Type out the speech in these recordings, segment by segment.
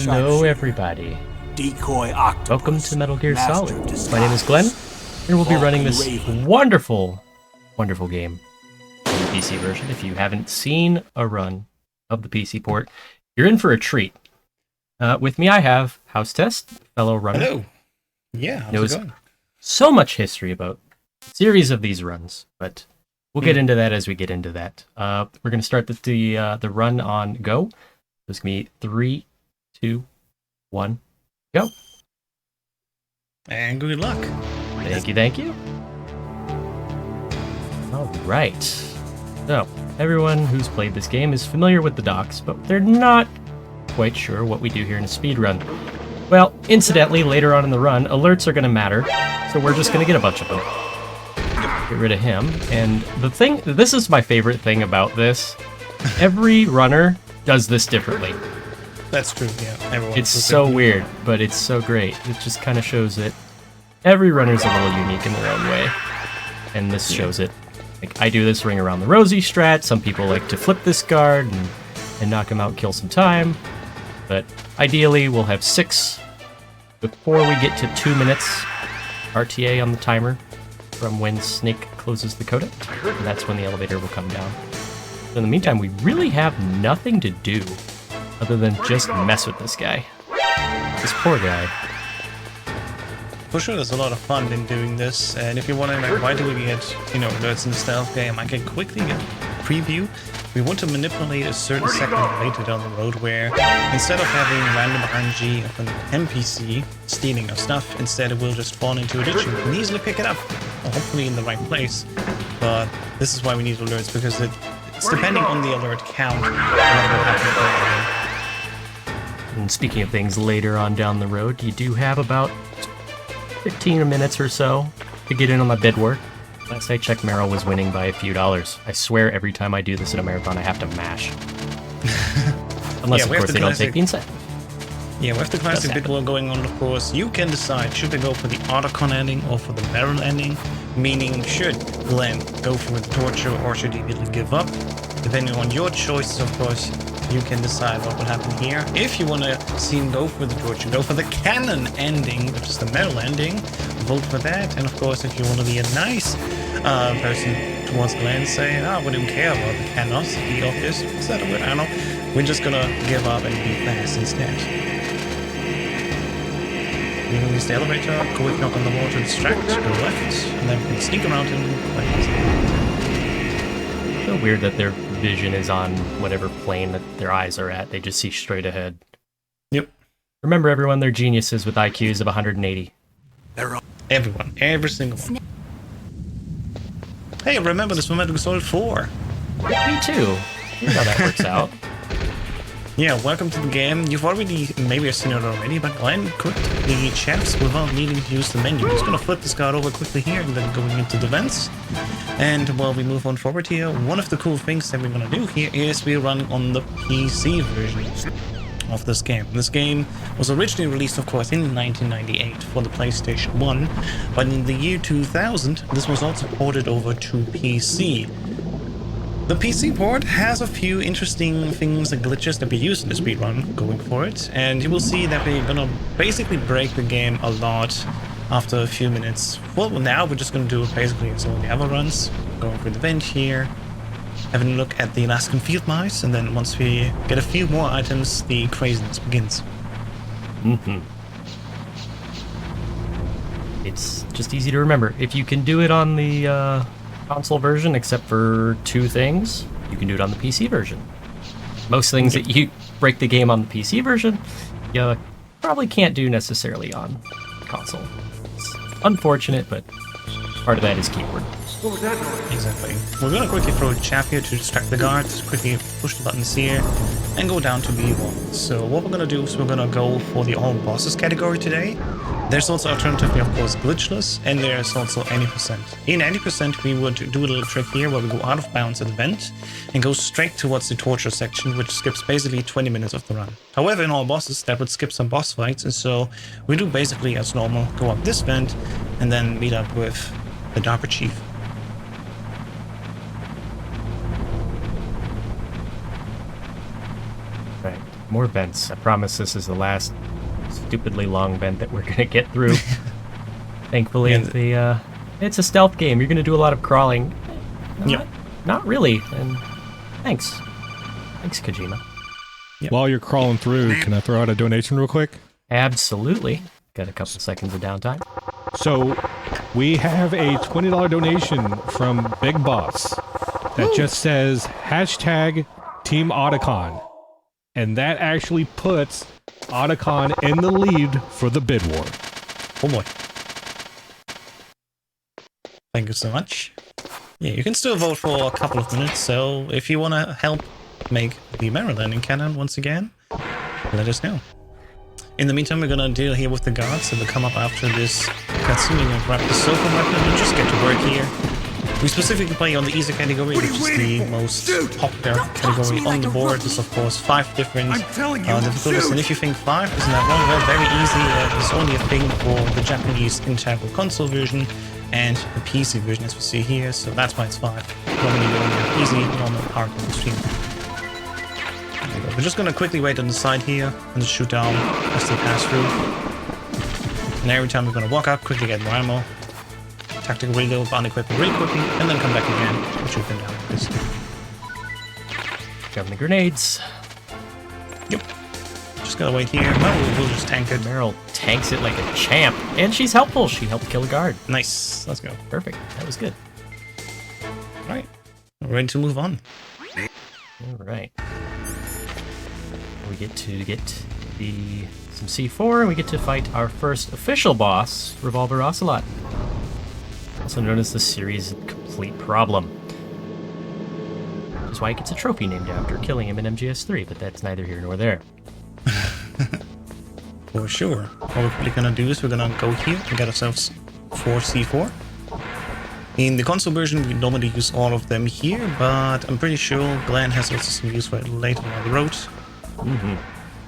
Hello everybody. Decoy octopus. Welcome to Metal Gear Solid. My name is Glenn, and we'll be running this wonderful game on the PC version. If you haven't seen a run of the PC port, you're in for a treat. With me I have House Test, fellow runner. Hello. Yeah, how's it going? So much history about a series of these runs, but we'll get into that as we get into that. We're going to start the run on Go. It's going to be 3, 2, 1, go. And good luck. Thank you. All right. So, everyone who's played this game is familiar with the docks, but they're not quite sure what we do here in a speedrun. Well, incidentally, later on in the run, alerts are going to matter, so we're just going to get a bunch of them. Get rid of him. And this is my favorite thing about this. Every runner does this differently. That's true, yeah. It's so weird, but it's so great. It just kind of shows that every runner's a little unique in their own way. And this shows it. Like, I do this ring around the rosy strat. Some people like to flip this guard and knock him out, kill some time. But ideally, we'll have 6 before we get to 2 minutes RTA on the timer from when Snake closes the codec. And that's when the elevator will come down. So in the meantime, we really have nothing to do other than just mess with this guy. This poor guy. For sure, there's a lot of fun in doing this, and if you're wondering like, why do we get, alerts in the stealth game, I can quickly get a preview. We want to manipulate a certain segment later down the road where, instead of having random RNG of an NPC stealing our stuff, instead it will just fall into a ditch and we can easily pick it up, hopefully in the right place. But this is why we need alerts, because it's depending on the alert count what will happen. And speaking of things later on down the road, you do have about 15 minutes or so to get in on the bid work. Last I checked, Meryl was winning by a few dollars. I swear every time I do this in a marathon, I have to mash. Unless, of course, they don't take the incentive. Yeah, with the classic bid war going on, of course, you can decide, should they go for the Otacon ending or for the Meryl ending? Meaning, should Glenn go for the torture or should he really give up? Depending on your choices, of course, you can decide what will happen here. If you want to see him go for the torture, go for the canon ending, which is the metal ending, vote for that. And of course, if you want to be a nice person towards Glenn, say, we don't care about the canosity of this. Is that a word? I don't know. We're just gonna give up and be fast instead. You can use the elevator, quick knock on the wall to distract, go left, and then we can sneak around and play. So weird that their vision is on whatever plane that their eyes are at. They just see straight ahead. Yep. Remember, everyone, they're geniuses with IQs of 180. Everyone. Every single one. Hey, remember this from MetalGlennSolid 4. Me too. Here's how that works out. Yeah, welcome to the game. You've already, maybe you've seen it already, but Glenn cooked the chefs without needing to use the menu. He's going to flip this card over quickly here and then going into the vents. And while we move on forward here, one of the cool things that we're going to do here is we're running on the PC version of this game. This game was originally released, of course, in 1998 for the PlayStation 1, but in the year 2000, this was also ported over to PC. The PC port has a few interesting things and glitches that we use in the speedrun going for it, and you will see that we're gonna basically break the game a lot after a few minutes. Well, now we're just gonna do it basically as all the other runs, going through the vent here, having a look at the Alaskan field mice, and then once we get a few more items, the craziness begins. It's just easy to remember. If you can do it on the console version, except for 2 things, you can do it on the PC version. Most things that you break the game on the PC version, you probably can't do necessarily on console. It's unfortunate, but part of that is keyboard. Exactly. We're gonna quickly throw a chaff here to distract the guards, quickly push the buttons here, and go down to B1. So what we're gonna do is we're gonna go for the all bosses category today. There's also alternatively, of course, glitchless, and there's also any %. In any %, we would do a little trick here where we go out of bounds at the vent and go straight towards the torture section, which skips basically 20 minutes of the run. However, in all bosses, that would skip some boss fights, and so we do basically as normal, go up this vent, and then meet up with the Darker Chief. More vents. I promise this is the last stupidly long vent that we're gonna get through. Thankfully, it's a stealth game. You're gonna do a lot of crawling. Not really. And thanks. Thanks, Kojima. Yep. While you're crawling through, can I throw out a donation real quick? Absolutely. Got a couple seconds of downtime. So, we have a $20 donation from Big Boss that just says hashtag Team Otacon. And that actually puts Otacon in the lead for the bid war. Oh boy. Thank you so much. Yeah, you can still vote for a couple of minutes, so if you want to help make the Merrill landing cannon once again, let us know. In the meantime, we're gonna deal here with the guards that will come up after this cutscene. We're gonna grab the Soko weapon and just get to work here. We specifically play on the easy category, which is the most popular category on the board. There's of course 5 different difficulties, and if you think 5 isn't that wrong, well, very easy. There's only a thing for the Japanese integral console version and the PC version, as we see here, so that's why it's 5. Normally you only have easy, normal, hard, and extreme. We're just gonna quickly wait on the side here and just shoot down as they pass through. And every time we're gonna walk up, quickly get more ammo. Tactical reload, bound equipment really quickly, and then come back again and shoot them down. This. Grabbing the grenades. Yep. Just gotta wait here. Well, we'll just tank it. Meryl tanks it like a champ, and she's helpful. She helped kill a guard. Nice. Let's go. Perfect. That was good. All right. We're ready to move on. All right. We get to get some C4, and we get to fight our first official boss, Revolver Ocelot. Also known as the series' complete problem. Which is why he gets a trophy named after killing him in MGS3, but that's neither here nor there. For sure. What we're probably gonna do is we're gonna go here and get ourselves 4 C4. In the console version, we normally use all of them here, but I'm pretty sure Glenn has also some use for it later down the road.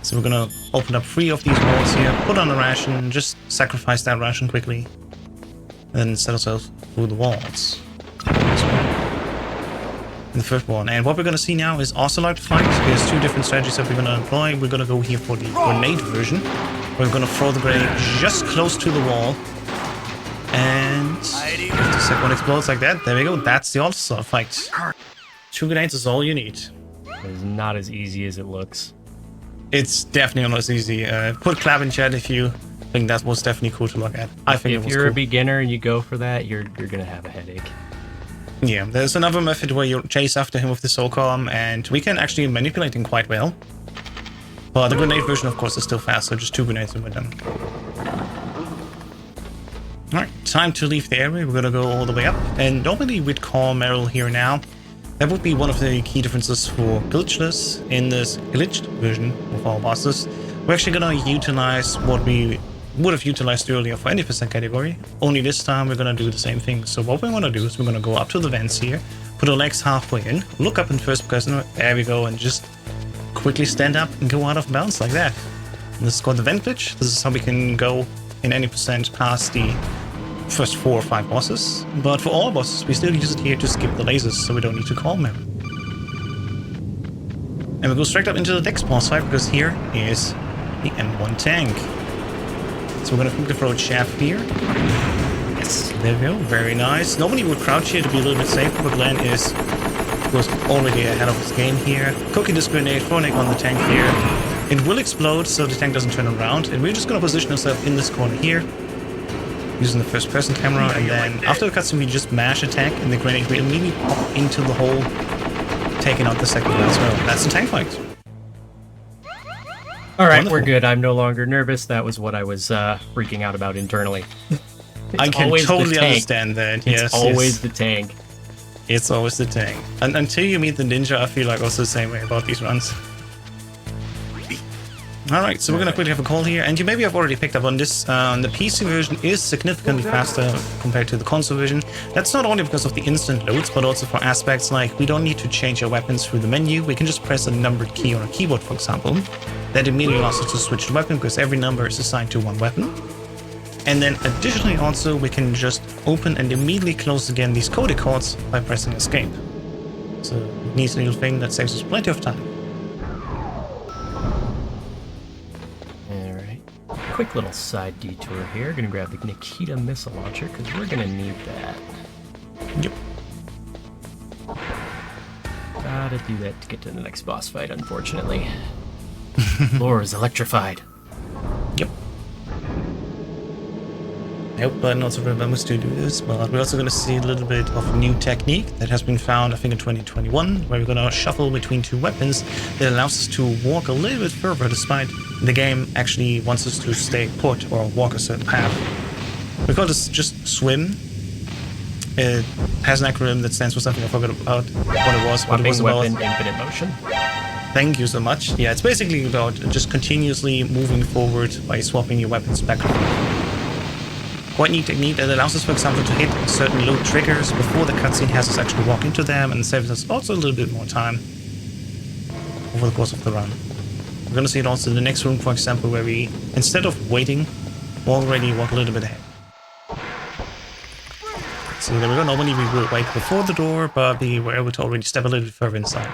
So we're gonna open up 3 of these walls here, put on a ration, just sacrifice that ration quickly, and then set ourselves through the walls. The first one. And what we're gonna see now is Ocelot fight. There's 2 different strategies that we're gonna employ. We're gonna go here for the grenade version. We're gonna throw the grenade just close to the wall. And if the second one explodes like that, there we go. That's the Ocelot fight. 2 grenades is all you need. It's not as easy as it looks. It's definitely not as easy. Put clap in chat if you think that was definitely cool to look at. I think if you're a beginner and you go for that, you're gonna have a headache. Yeah, there's another method where you chase after him with the SOCOM, and we can actually manipulate him quite well. But the grenade version, of course, is still fast, so just 2 grenades and we're done. Alright, time to leave the area. We're gonna go all the way up, and normally we'd call Meryl here now. That would be one of the key differences for glitchless. In this glitched version of our bosses, we're actually gonna utilize what we would have utilized earlier for any percent category. Only this time we're gonna do the same thing. So what we want to do is we're gonna go up to the vents here, put our legs halfway in, look up in first person, there we go, and just quickly stand up and go out of bounds like that. And this is called the vent glitch. This is how we can go in any percent past the first 4 or 5 bosses. But for all bosses, we still use it here to skip the lasers, so we don't need to call them. And we go straight up into the next boss fight, because here is the M1 tank. So we're gonna quickly throw a shaft here. Yes, there we go, very nice. Normally we would crouch here to be a little bit safer, but Glenn is, of course, already ahead of his game here. Cooking this grenade, throwing it on the tank here. It will explode, so the tank doesn't turn around, and we're just gonna position ourselves in this corner here, using the first person camera, and then after the cutscene we just mash attack, and the grenade will immediately pop into the hole, taking out the second one as well. That's the tank fight. Alright, we're good. I'm no longer nervous. That was what I was freaking out about internally. I can totally understand that. Yes, it's always the tank. It's always the tank. And until you meet the ninja, I feel like also the same way about these runs. Alright, so we're gonna quickly have a call here, and you maybe have already picked up on this. The PC version is significantly faster compared to the console version. That's not only because of the instant loads, but also for aspects like we don't need to change our weapons through the menu. We can just press a numbered key on a keyboard, for example. That immediately allows us to switch the weapon, because every number is assigned to 1 weapon. And then additionally also, we can just open and immediately close again these codec cards by pressing escape. So a neat little thing that saves us plenty of time. Alright. Quick little side detour here. Gonna grab the Nikita missile launcher because we're gonna need that. Yep. Gotta do that to get to the next boss fight, unfortunately. Floor is electrified. Yep. I hope Glenn also remembers to do this, but we're also going to see a little bit of new technique that has been found, I think, in 2021, where we're going to shuffle between two weapons that allows us to walk a little bit further, despite the game actually wants us to stay put or walk a certain path. We call this just swim. It has an acronym that stands for something I forgot about what it was. What it was about. Weapon, infinite motion. Thank you so much. Yeah, it's basically about just continuously moving forward by swapping your weapons back and forth. Quite neat technique that allows us, for example, to hit certain low triggers before the cutscene has us actually walk into them, and saves us also a little bit more time over the course of the run. We're going to see it also in the next room, for example, where we, instead of waiting, already walk a little bit ahead. So there we go. Normally we will wait before the door, but we were able to already step a little bit further inside.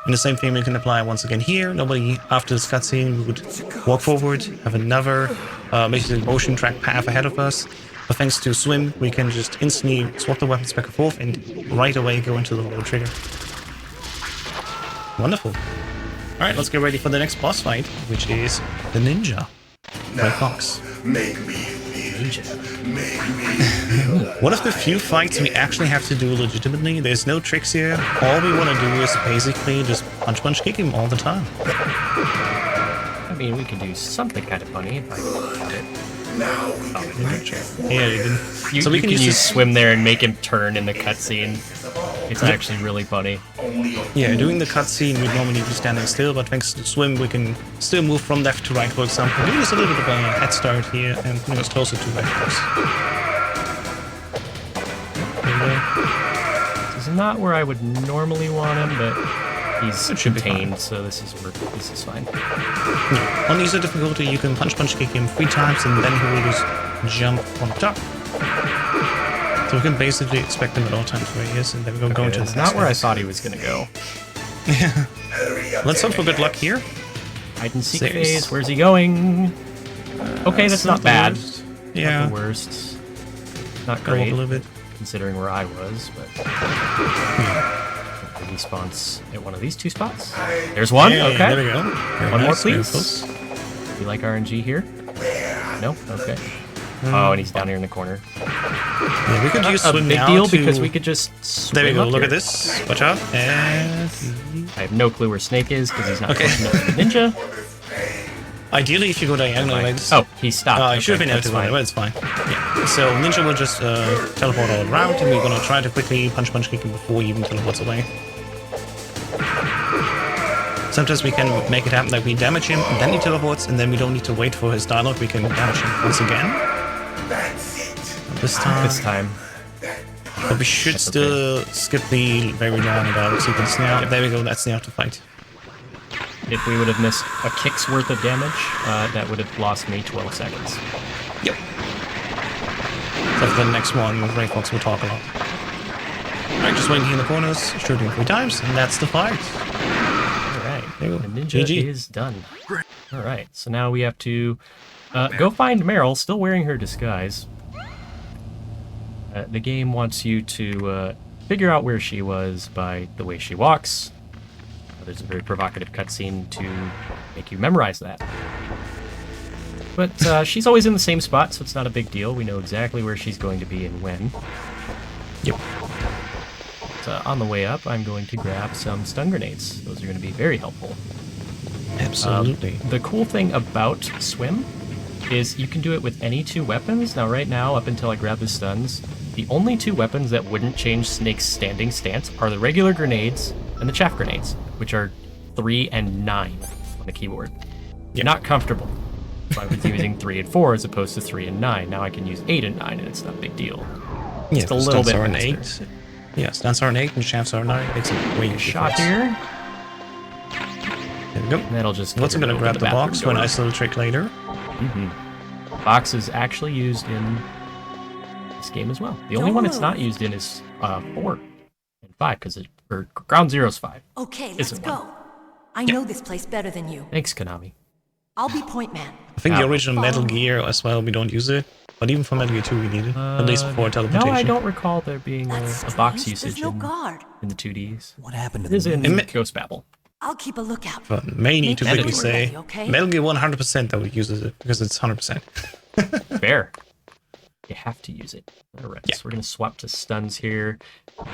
And the same thing we can apply once again here. Normally after this cutscene we would walk forward, have another basically motion track path ahead of us. But thanks to swim, we can just instantly swap the weapons back and forth and right away go into the low trigger. Wonderful. Alright, let's get ready for the next boss fight, which is the ninja. Red Fox. Make me feel. One of the few fights we actually have to do legitimately. There's no tricks here. All we want to do is basically just punch kick him all the time. I mean, we could do something kind of funny if I could it. Now Yeah, you didn't. So we can use swim there and make him turn in the cutscene. It's actually really funny. Yeah, doing the cutscene we'd normally be standing still, but thanks to swim we can still move from left to right, for example. Giving us a little bit of a head start here and putting us closer to right course. This is not where I would normally want him, but he's contained, so this is fine. Yeah. On easier difficulty you can punch kick him 3 times and then he will just jump on top. So we can basically expect him at all times where he is, and then we're going to the next not where I phase. thought he was gonna go. Let's hope for good luck here. Hide and seek phase. Where's he going? Okay, that's not bad. Yeah. Not the worst. Not Go up great, a little bit. considering where I was, but he spawns at one of these 2 spots. There's one. Hey, Okay. there we go. Very One more, nice, very please. close. You like RNG here? No. Okay. Oh, and he's down here in the corner. Yeah, we could use A swim big now deal to... because we could just swim There we go. up Look here. at this. Watch out. And I have no clue where Snake is because he's not Okay. close enough to the ninja. ideally, if you go diagonal like this. Oh, he stopped. I should have been able that's to go, fine. but it's fine. Yeah. So Ninja will just teleport all around, and we're gonna try to quickly punch kick him before he even teleports away. Sometimes we can make it happen that we damage him, and then he teleports, and then we don't need to wait for his dialogue. We can damage him once again. This time. But we should still skip the very long dialogue sequence now. There we go. That's the after fight. If we would have missed a kick's worth of damage, that would have lost me 12 seconds. Yep. So for the next one, Ray Fox will talk a lot. Alright, just waiting here in the corners, shooting 3 times, and that's the fight. Alright, There you the go. ninja GG. is done. Alright, so now we have to go find Meryl, still wearing her disguise. The game wants you to figure out where she was by the way she walks. There's a very provocative cutscene to make you memorize that. But she's always in the same spot, so it's not a big deal. We know exactly where she's going to be and when. Yep. But, on the way up, I'm going to grab some stun grenades. Those are going to be very helpful. Absolutely. The cool thing about Swim is you can do it with any 2 weapons. Now, right now, up until I grab the stuns, the only 2 weapons that wouldn't change Snake's standing stance are the regular grenades and the chaff grenades, which are 3 and 9 on the keyboard. You're not comfortable. So I was using 3 and 4 as opposed to 3 and 9. Now I can use 8 and 9, and it's not a big deal. Yeah, Just a little bit are an faster. 8. Yeah, stuns are an 8 and shafts are 9. It's a way Shot difference. here. There we go. And that'll just. I'm also trigger gonna grab the bathroom box for a door. nice little trick later. Box is actually used in this game as well. The only one it's not used in is 4 and 5 because Ground Zero's 5. Okay, Isn't let's go. I know this place better than you. Thanks, Konami. I'll be point man. I think Yeah. the original Metal Gear as well, we don't use it. But even for Metal Gear 2, we need it. At least for teleportation. No, I don't recall there being a That's box strange. usage There's no guard. in the 2Ds. What happened to It is the in Me- Ghost Babel. I'll keep a lookout. But may need to Make quickly sure say, we're ready, okay? Metal Gear 100% that we uses it, because it's 100%. Fair. You have to use it. Alright, Yeah. so we're going to swap to stuns here.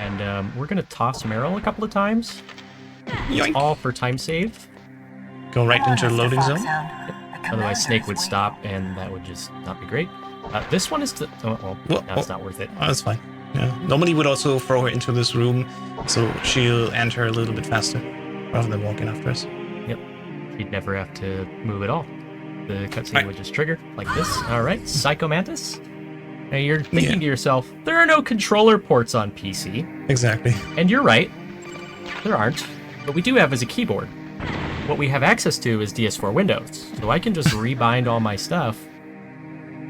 And we're going to toss Meryl a couple of times. Yoink. All for time save. Go right into the loading zone. Otherwise, Snake would stop, and that would just not be great. This one is to... Oh, well, Whoa, no, it's not worth it. Oh, that's fine. Yeah. Normally would also throw her into this room, so she'll enter a little bit faster, rather than walking after us. Yep. You'd never have to move at all. The cutscene Right. would just trigger like this. Alright, Psycho Mantis. Now you're thinking Yeah. to yourself, there are no controller ports on PC. Exactly. And you're right. There aren't. What we do have is a keyboard. What we have access to is DS4 Windows. So I can just rebind all my stuff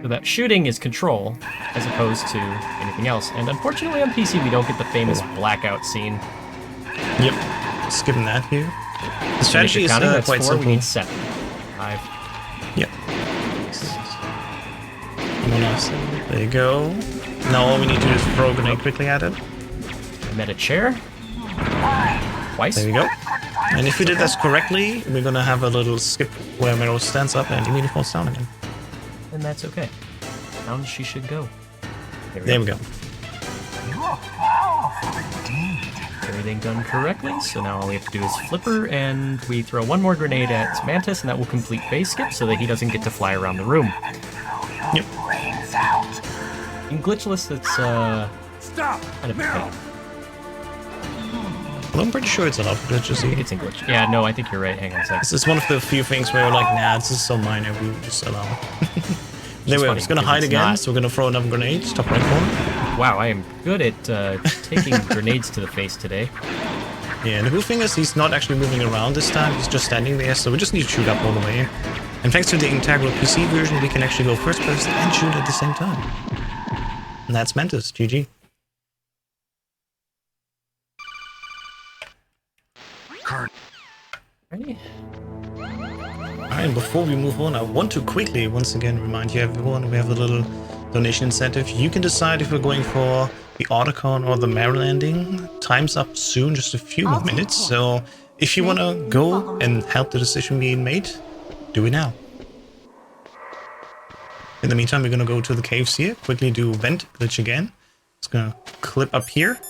so that shooting is control as opposed to anything else. And unfortunately on PC we don't get the famous blackout scene. Yep. Skipping that here. The And if strategy you're is counting, that's quite 4, simple. we need 7. 5. Yep. There you go. Now all we need to do is throw a grenade quickly at it. Meta chair. Twice. There we go. And if we did this correctly, we're gonna have a little skip where Meryl stands up and immediately falls down again. And that's okay. Down she should go. There we go. Everything done correctly, so now all we have to do is flip her, and we throw one more grenade at Mantis, and that will complete base skip so that he doesn't get to fly around the room. Yep. In glitchless, it's kind of a pain. Well, I'm pretty sure it's allowed for glitches. I think it's in glitch. Yeah, no, I think you're right. Hang on a sec. This is one of the few things where we're like, nah, this is so minor, we will just allow it. There we go. funny It's gonna because hide it's again, not- so we're gonna throw another grenade, top right corner. Wow, I am good at taking grenades to the face today. Yeah, and the cool thing is he's not actually moving around this time, he's just standing there, so we just need to shoot up all the way. And thanks to the integral PC version, we can actually go first person and shoot at the same time. And that's Mantis, GG. Ready? Alright, before we move on, I want to quickly once again remind you everyone, we have a little donation incentive. You can decide if we're going for the Autocon or the Mare landing. Time's up soon, just a few more minutes, so if you want to go and help the decision being made, do it now. In the meantime, we're going to go to the caves here, quickly do vent glitch again. It's going to clip up here,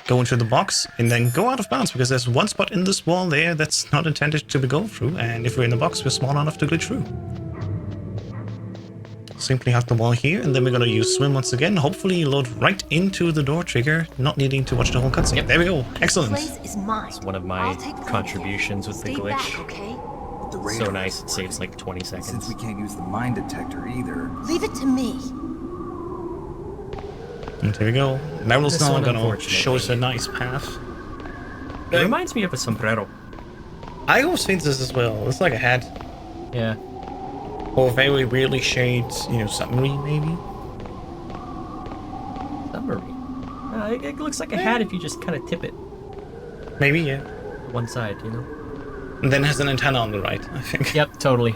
go into the box, and then go out of bounds, because there's one spot in this wall there that's not intended to be go through, and if we're in the box, we're small enough to glitch through. Simply have the wall here, and then we're going to use swim once again, hopefully load right into the door trigger, not needing to watch the whole cutscene. Yep. There we go, excellent. Place is mine. It's one of my I'll take contributions with the Stay glitch. back, okay? The So radar nice, it saves like 20 Since seconds. we can't use the mine detector either. Leave it to me. And there we go. Meryl's This now one, going to unfortunately. show us a nice path. It reminds me of a sombrero. I always think this as well, it's like a hat. Yeah. Or very weirdly shaped, submarine maybe? Submarine. It looks like a hat if you just kind of tip it Maybe, yeah. one side, you know? And then has an antenna on the right, I think. Yep, totally.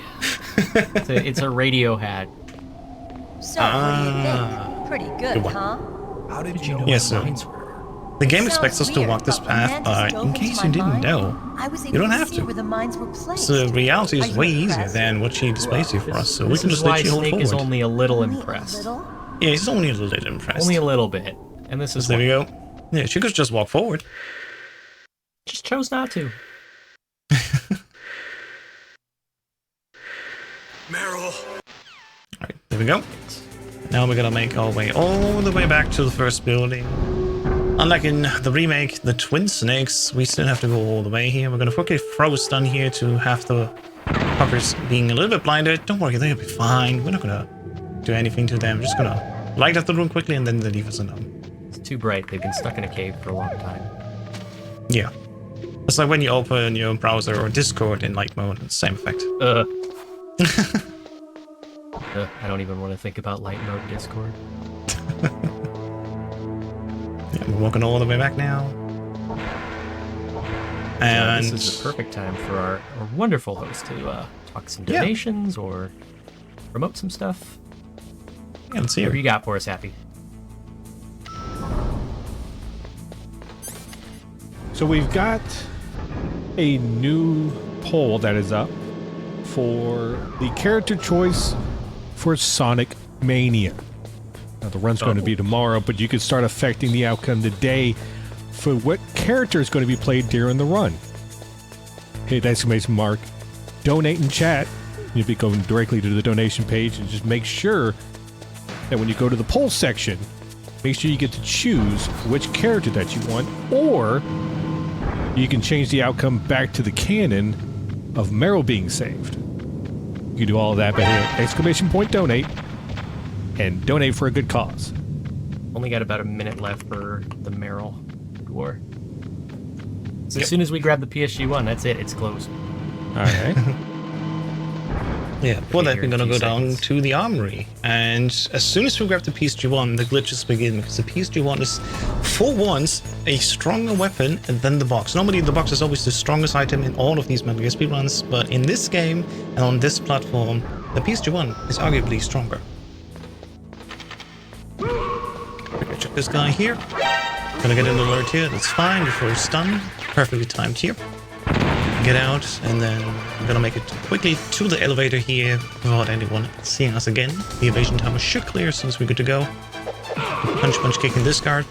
It's a radio hat. So, what do you Ah. think? Pretty Good good, one. huh? How did Did you you know? know Yes, what sir. mines were? The game Sounds expects us to weird, walk this but when path, Mantis but dove in into case my you didn't mine, know, I was you able don't to have see to. where the mines were placed. So the reality Are is you way easier impressed? than what she displays here for us, so we This can is just why let you hold Snake is forward. only a little Only a impressed. little? Yeah, he's only a little impressed. Only a little bit. And this is There we why. go. Yeah, she could just walk forward. Just chose not to. Alright, there we go. Now we're gonna make our way all the way back to the first building. Unlike in the remake, the Twin Snakes, we still have to go all the way here. We're gonna quickly throw a stun here to have the puppers being a little bit blinded. Don't worry, they'll be fine. We're not gonna do anything to them. We're just gonna light up the room quickly and then they leave us alone. It's too bright. They've been stuck in a cave for a long time. Yeah. It's like when you open your browser or Discord in light mode, it's the same effect. I don't even want to think about light mode Discord. Yeah, we're walking all the way back now. And This is the perfect time for our wonderful host to talk some Yeah. donations or promote some stuff? Yeah, let's see What do here. you got for us, Happy? So we've got a new poll that is up for the character choice for Sonic Mania. Now the run's going to be tomorrow, but you can start affecting the outcome today for what character is going to be played during the run. Hit exclamation mark, donate in chat. You'll be going directly to the donation page, and just make sure that when you go to the poll section, make sure you get to choose which character that you want, or you can change the outcome back to the canon of Meryl being saved. You can do all of that by hitting exclamation point donate, and donate for a good cause. Only got about a minute left for the Meryl War. So as soon as we grab the PSG-1, that's it. It's closed. All right. Yeah, for that Here we're in gonna a go few down seconds. to the armory, and as soon as we grab the PSG-1, the glitches begin, because the PSG-1 is, for once, a stronger weapon than the box. Normally the box is always the strongest item in all of these Metal Gear speedruns, but in this game, and on this platform, the PSG-1 is arguably stronger. Okay, check this guy here. Gonna get an alert here, that's fine, before it's done. Perfectly timed here. Get out, and then I'm gonna make it quickly to the elevator here without anyone seeing us again. The evasion timer should clear as soon as we're good to go. Punch, punch, kick in this guard.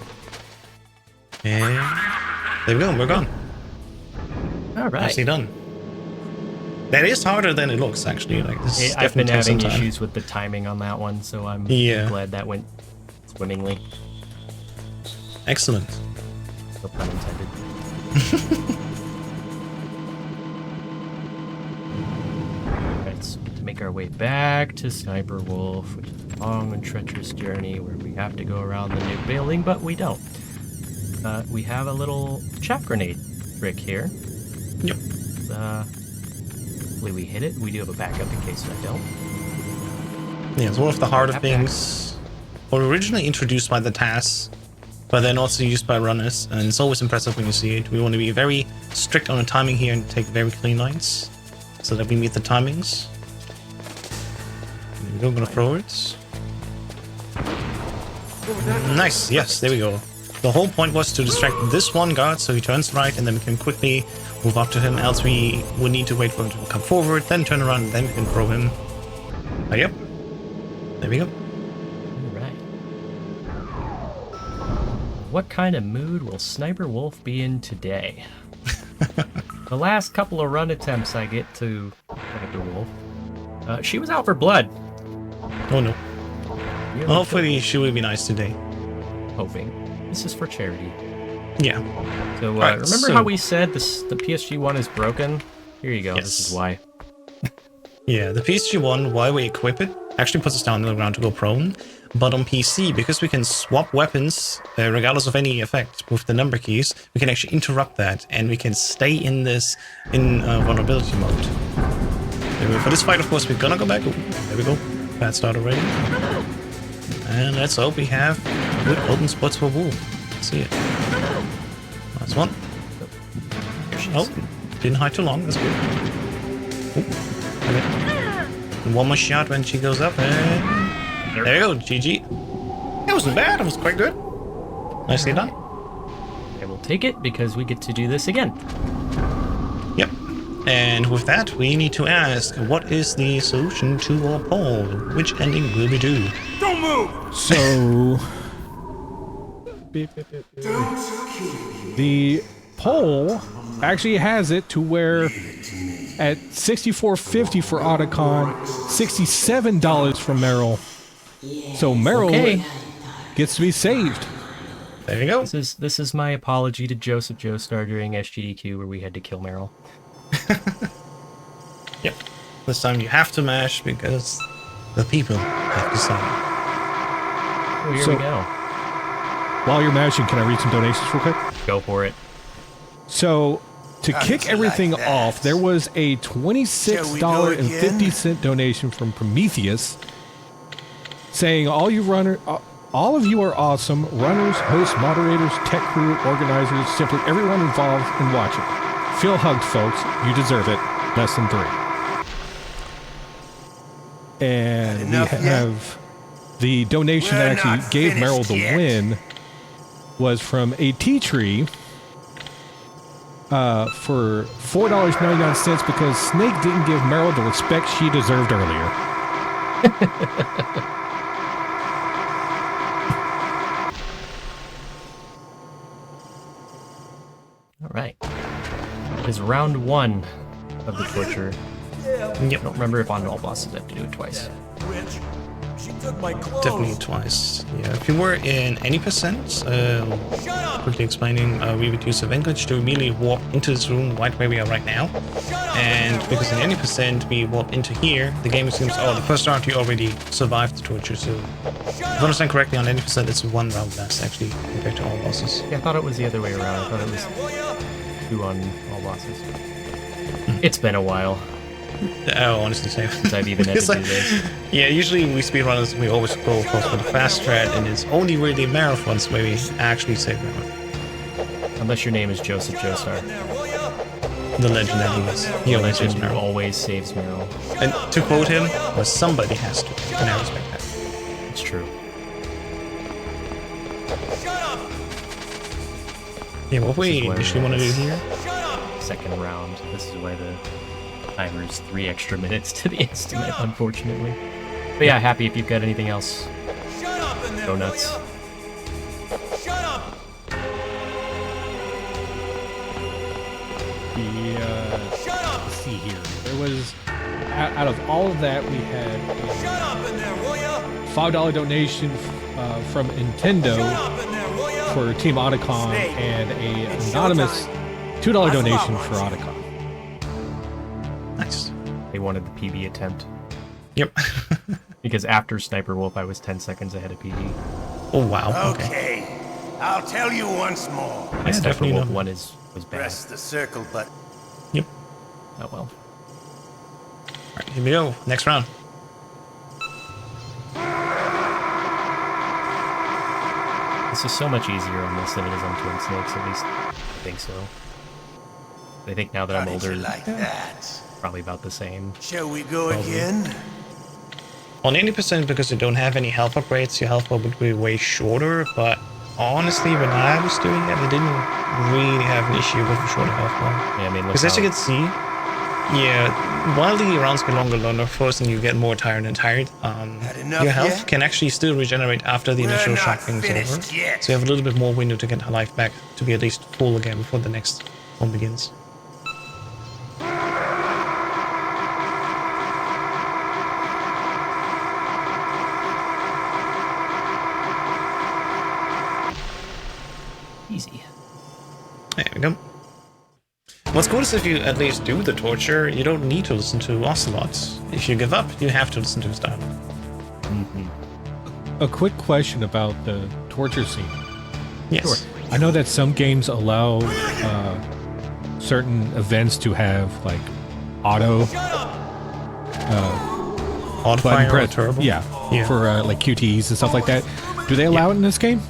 And there we go, we're gone. All right. Nicely done. That is harder than it looks, actually. Like, this is I've been definitely takes some having time. issues with the timing on that one, so I'm Yeah. glad that went swimmingly. Excellent. No pun intended. Alright, so we get to make our way back to Sniper Wolf, which is a long and treacherous journey where we have to go around the new building, but we don't. We have a little chaff grenade trick here. Yep. Hopefully we hit it. We do have a backup in case I don't. Yeah, it's one of the harder Backpack. things. Originally introduced by the TAS, but then also used by runners, and it's always impressive when you see it. We want to be very strict on the timing here and take very clean lines, so that we meet the timings. We're gonna throw it. Nice, yes, there we go. The whole point was to distract this one guard so he turns right, and then we can quickly move up to him, else we would need to wait for him to come forward, then turn around, and then we can throw him. Yep. There we go. Alright. What kind of mood will Sniper Wolf be in today? The last couple of run attempts I get to Sniper Wolf, she was out for blood. Oh no. Really Hopefully she will be nice today. hoping. This is for charity. Yeah. So Alright, remember so- how we said the PSG-1 is broken? Here you go. This Yes. is why. Yeah, the PSG-1, while we equip it, actually puts us down on the ground to go prone. But on PC, because we can swap weapons, regardless of any effect, with the number keys, we can actually interrupt that, and we can stay in this vulnerability mode. Anyway, for this fight, of course, we're gonna go back. Ooh, there we go. Bad start already. And let's hope we have good open spots for Wolf. Let's see it. Last one. Here she is. Oh, didn't hide too long. That's good. Ooh, okay. One more shot when she goes up, and there you go, GG. That wasn't bad. It was quite good. Nicely done. I will take it because we get to do this again. Yep. And with that, we need to ask, what is the solution to our poll? Which ending will we do? Don't move! So the poll actually has it to where at $64.50 for Otacon, $67 for Meryl. So Meryl Okay. gets to be saved. There you go. This is my apology to Joseph Joestar during SGDQ where we had to kill Meryl. Yep. This time you have to mash because the people have decided. Oh, here So- we go. While you're mashing, can I read some donations real quick? Go for it. So, to How kick did you everything like that? off, there was a $26.50 donation from Prometheus saying, all of you are awesome. Runners, hosts, moderators, tech crew, organizers, simply everyone involved in watching. Feel hugged, folks. You deserve it. Less than 3. And we Enough yet? have the donation We're that actually not gave Meryl finished the yet. win was from a tea tree for $4.99 because Snake didn't give Meryl the respect she deserved earlier. All right. Is round 1 of the torture. I don't remember if on all bosses I have to do it twice. Witch, she took my clothes. Definitely twice. Yeah, if you were in any percent, quickly explaining, we would use the event glitch to immediately warp into this room right where we are right now. And because in any percent we warp into here, the game assumes, oh, the first round you already survived the torture. So if I understand correctly, on any percent it's 1 round less actually compared to all bosses. Yeah, I thought it was the other way around. I thought it was 2 on all bosses. It's been a while Oh, honestly, same. since I've even had to It's do like- this. Yeah, usually we speedrunners, we always go, of course, for the fast strat, and it's only really marathons where we actually save Meryl. Unless your name is Joseph Joestar. The legend that he is. He always saves Legend who Meryl. always saves Meryl. And to quote him, well, somebody has to, and I respect that. It's true. Yeah, what we This is where initially want to do this- here? Second round. This is why the timer's 3 extra minutes to the estimate, unfortunately. But yeah, happy if you've got anything else. Go nuts. Let's see here. There was, out of all of that, we had a $5 donation from Nintendo for Team Otacon and a anonymous $2 donation for Otacon. Nice. They wanted the PB attempt. Yep. Because after Sniper Wolf, I was 10 seconds ahead of PB. Oh, wow. Okay. Okay, I'll tell you once more. My Yeah, Sniper definitely Wolf not. one was bad. Press the circle button. Yep. Oh well. Alright, here we go. Next round. This is so much easier on this than it is on Twin Snakes, at least I think so. I think now that How I'm did older, you like that? probably about the same. Shall we go again? On 80%, because you don't have any health upgrades, your health bar would be way shorter, but honestly, when I was doing it, I didn't really have an issue with a shorter health bar. Yeah, I mean, look Because as you how- can see, yeah, while the rounds get longer and longer, of course, and you get more tired and tired, enough your health yet? can actually still regenerate after the We're initial not shock thing is over. finished yet. So you have a little bit more window to get her life back, to be at least full again before the next one begins. Easy. There we go. What's cool is if you at least do the torture, you don't need to listen to Ocelot. If you give up, you have to listen to his dialogue. A quick question about the torture scene. Yes. I know that some games allow certain events to have like auto Auto button fire or press. turbo. Yeah, Yeah. for like QTEs and stuff like that. Do they allow it in this game?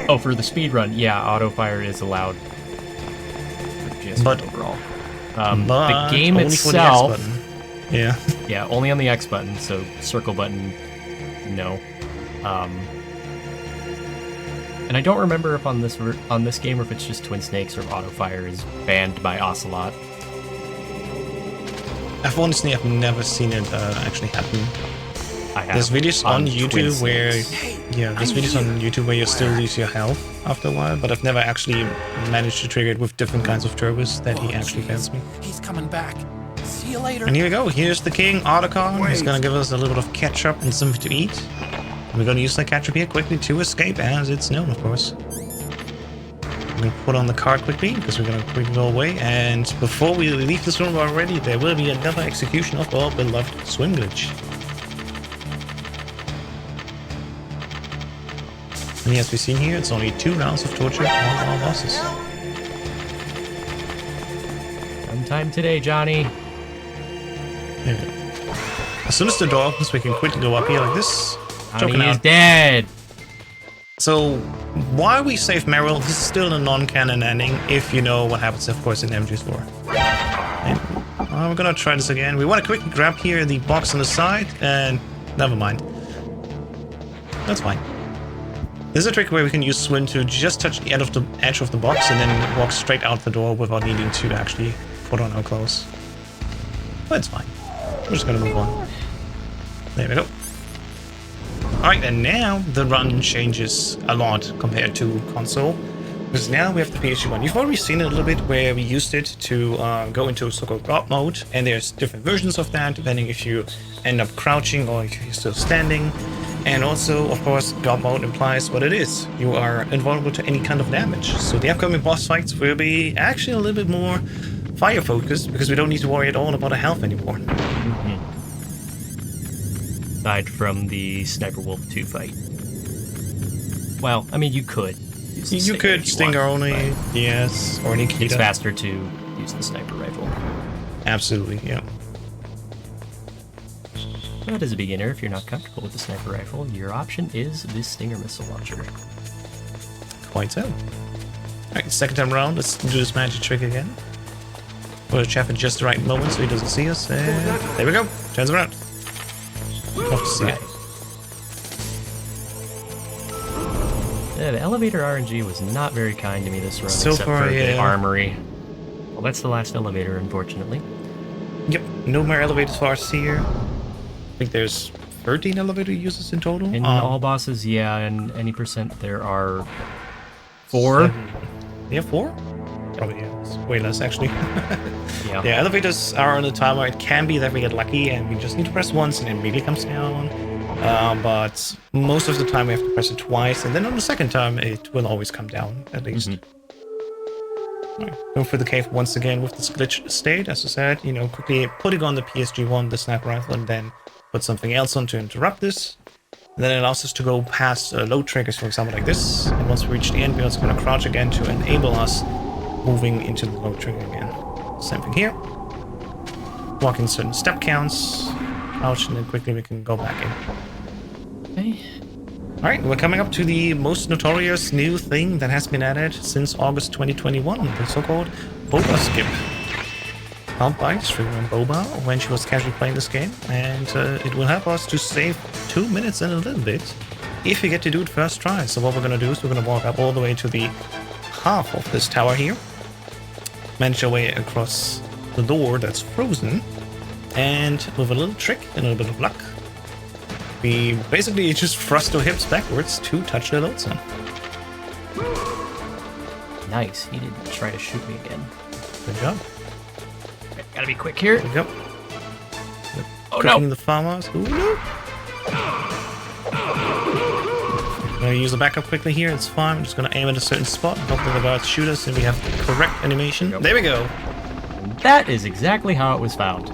Oh, for the speed run, yeah, auto fire is allowed. For GS But- overall, But the game only for the X itself, button. Yeah. yeah, only on the X button. So circle button, no. And I don't remember if on this game or if it's just Twin Snakes or auto fire is banned by Ocelot. Honestly, I've never seen it actually happen. I have. There's videos on Twin YouTube where, Snakes. yeah, there's videos on YouTube where you still lose your health after a while, but I've never actually managed to trigger it with different kinds of turbos that he actually fails me. He's coming back. See you later. And here we go. Here's the king, Otacon. He's gonna give us a little bit of ketchup and something to eat. And we're gonna use that ketchup here quickly to escape, as it's known, of course. I'm gonna put on the card quickly because we're gonna quickly go away. And before we leave this room already, there will be another execution of our beloved swim glitch. And as we've seen here, it's only 2 rounds of torture on all bosses. Sometime today, Johnny. There we go. As soon as the door opens, we can quickly go up here like this. Choking Johnny is out. dead. So, while we save Meryl, this is still a non-canon ending, if you know what happens, of course, in MG's4. And We're gonna try this again. We want to quickly grab here the box on the side, and never mind. That's fine. This is a trick where we can use swim to just touch the edge of the box and then walk straight out the door without needing to actually put on our clothes. But it's fine. We're just gonna move on. There we go. Alright, and now the run changes a lot compared to console. Because now we have the PhD1. You've already seen it a little bit where we used it to go into so-called God mode. And there's different versions of that, depending if you end up crouching or if you're still standing. And also, of course, God mode implies what it is. You are invulnerable to any kind of damage. So the upcoming boss fights will be actually a little bit more fire focused because we don't need to worry at all about our health anymore. Aside from the Sniper Wolf 2 fight. Well, I mean, you could. You could Stinger only, yes, or Nikita. It's faster to use the sniper rifle. Absolutely, yeah. But as a beginner, if you're not comfortable with the sniper rifle, your option is the Stinger missile launcher. Quite so. Alright, second time around, let's do this magic trick again. Put a chap at just the right moment so he doesn't see us, and there we go. Turns around. Love to see it. Yeah, the elevator RNG was not very kind to me this run, So except far, for the yeah. armory. Well, that's the last elevator, unfortunately. Yep, no more elevators for us here. I think there's 13 elevator users in total. In all bosses, yeah, and any percent there are 4. Yeah, 4? Probably, yeah. It's way less, actually. Yeah. Yeah, elevators are on the timer. It can be that we get lucky and we just need to press once and it immediately comes down. But most of the time we have to press it twice, and then on the second time it will always come down, at least. Right, go for the cave once again with this glitch state, as I said, you know, quickly putting on the PSG-1, the sniper rifle, and then put something else on to interrupt this. And then it allows us to go past load triggers, for example, like this. And once we reach the end, we're also going to crouch again to enable us moving into the load trigger again. Same thing here. Walking certain step counts, crouch, and then quickly we can go back in. Okay. Alright, we're coming up to the most notorious new thing that has been added since August 2021, the so-called Boba skip. Found by streamer Boba when she was casually playing this game, and it will help us to save 2 minutes and a little bit if we get to do it first try. So what we're going to do is we're going to walk up all the way to the half of this tower here, manage our way across the door that's frozen, and with a little trick and a little bit of luck, we basically just thrust our hips backwards to touch the load zone. Nice. He didn't try to shoot me again. Good job. Okay, gotta be quick here. There we go. Oh Cooking no! the farmers. Ooh, no. I'm gonna use the backup quickly here. It's fine. I'm just gonna aim at a certain spot. Hope that the guards shoot us, and we have the correct animation. There we go. And that is exactly how it was found.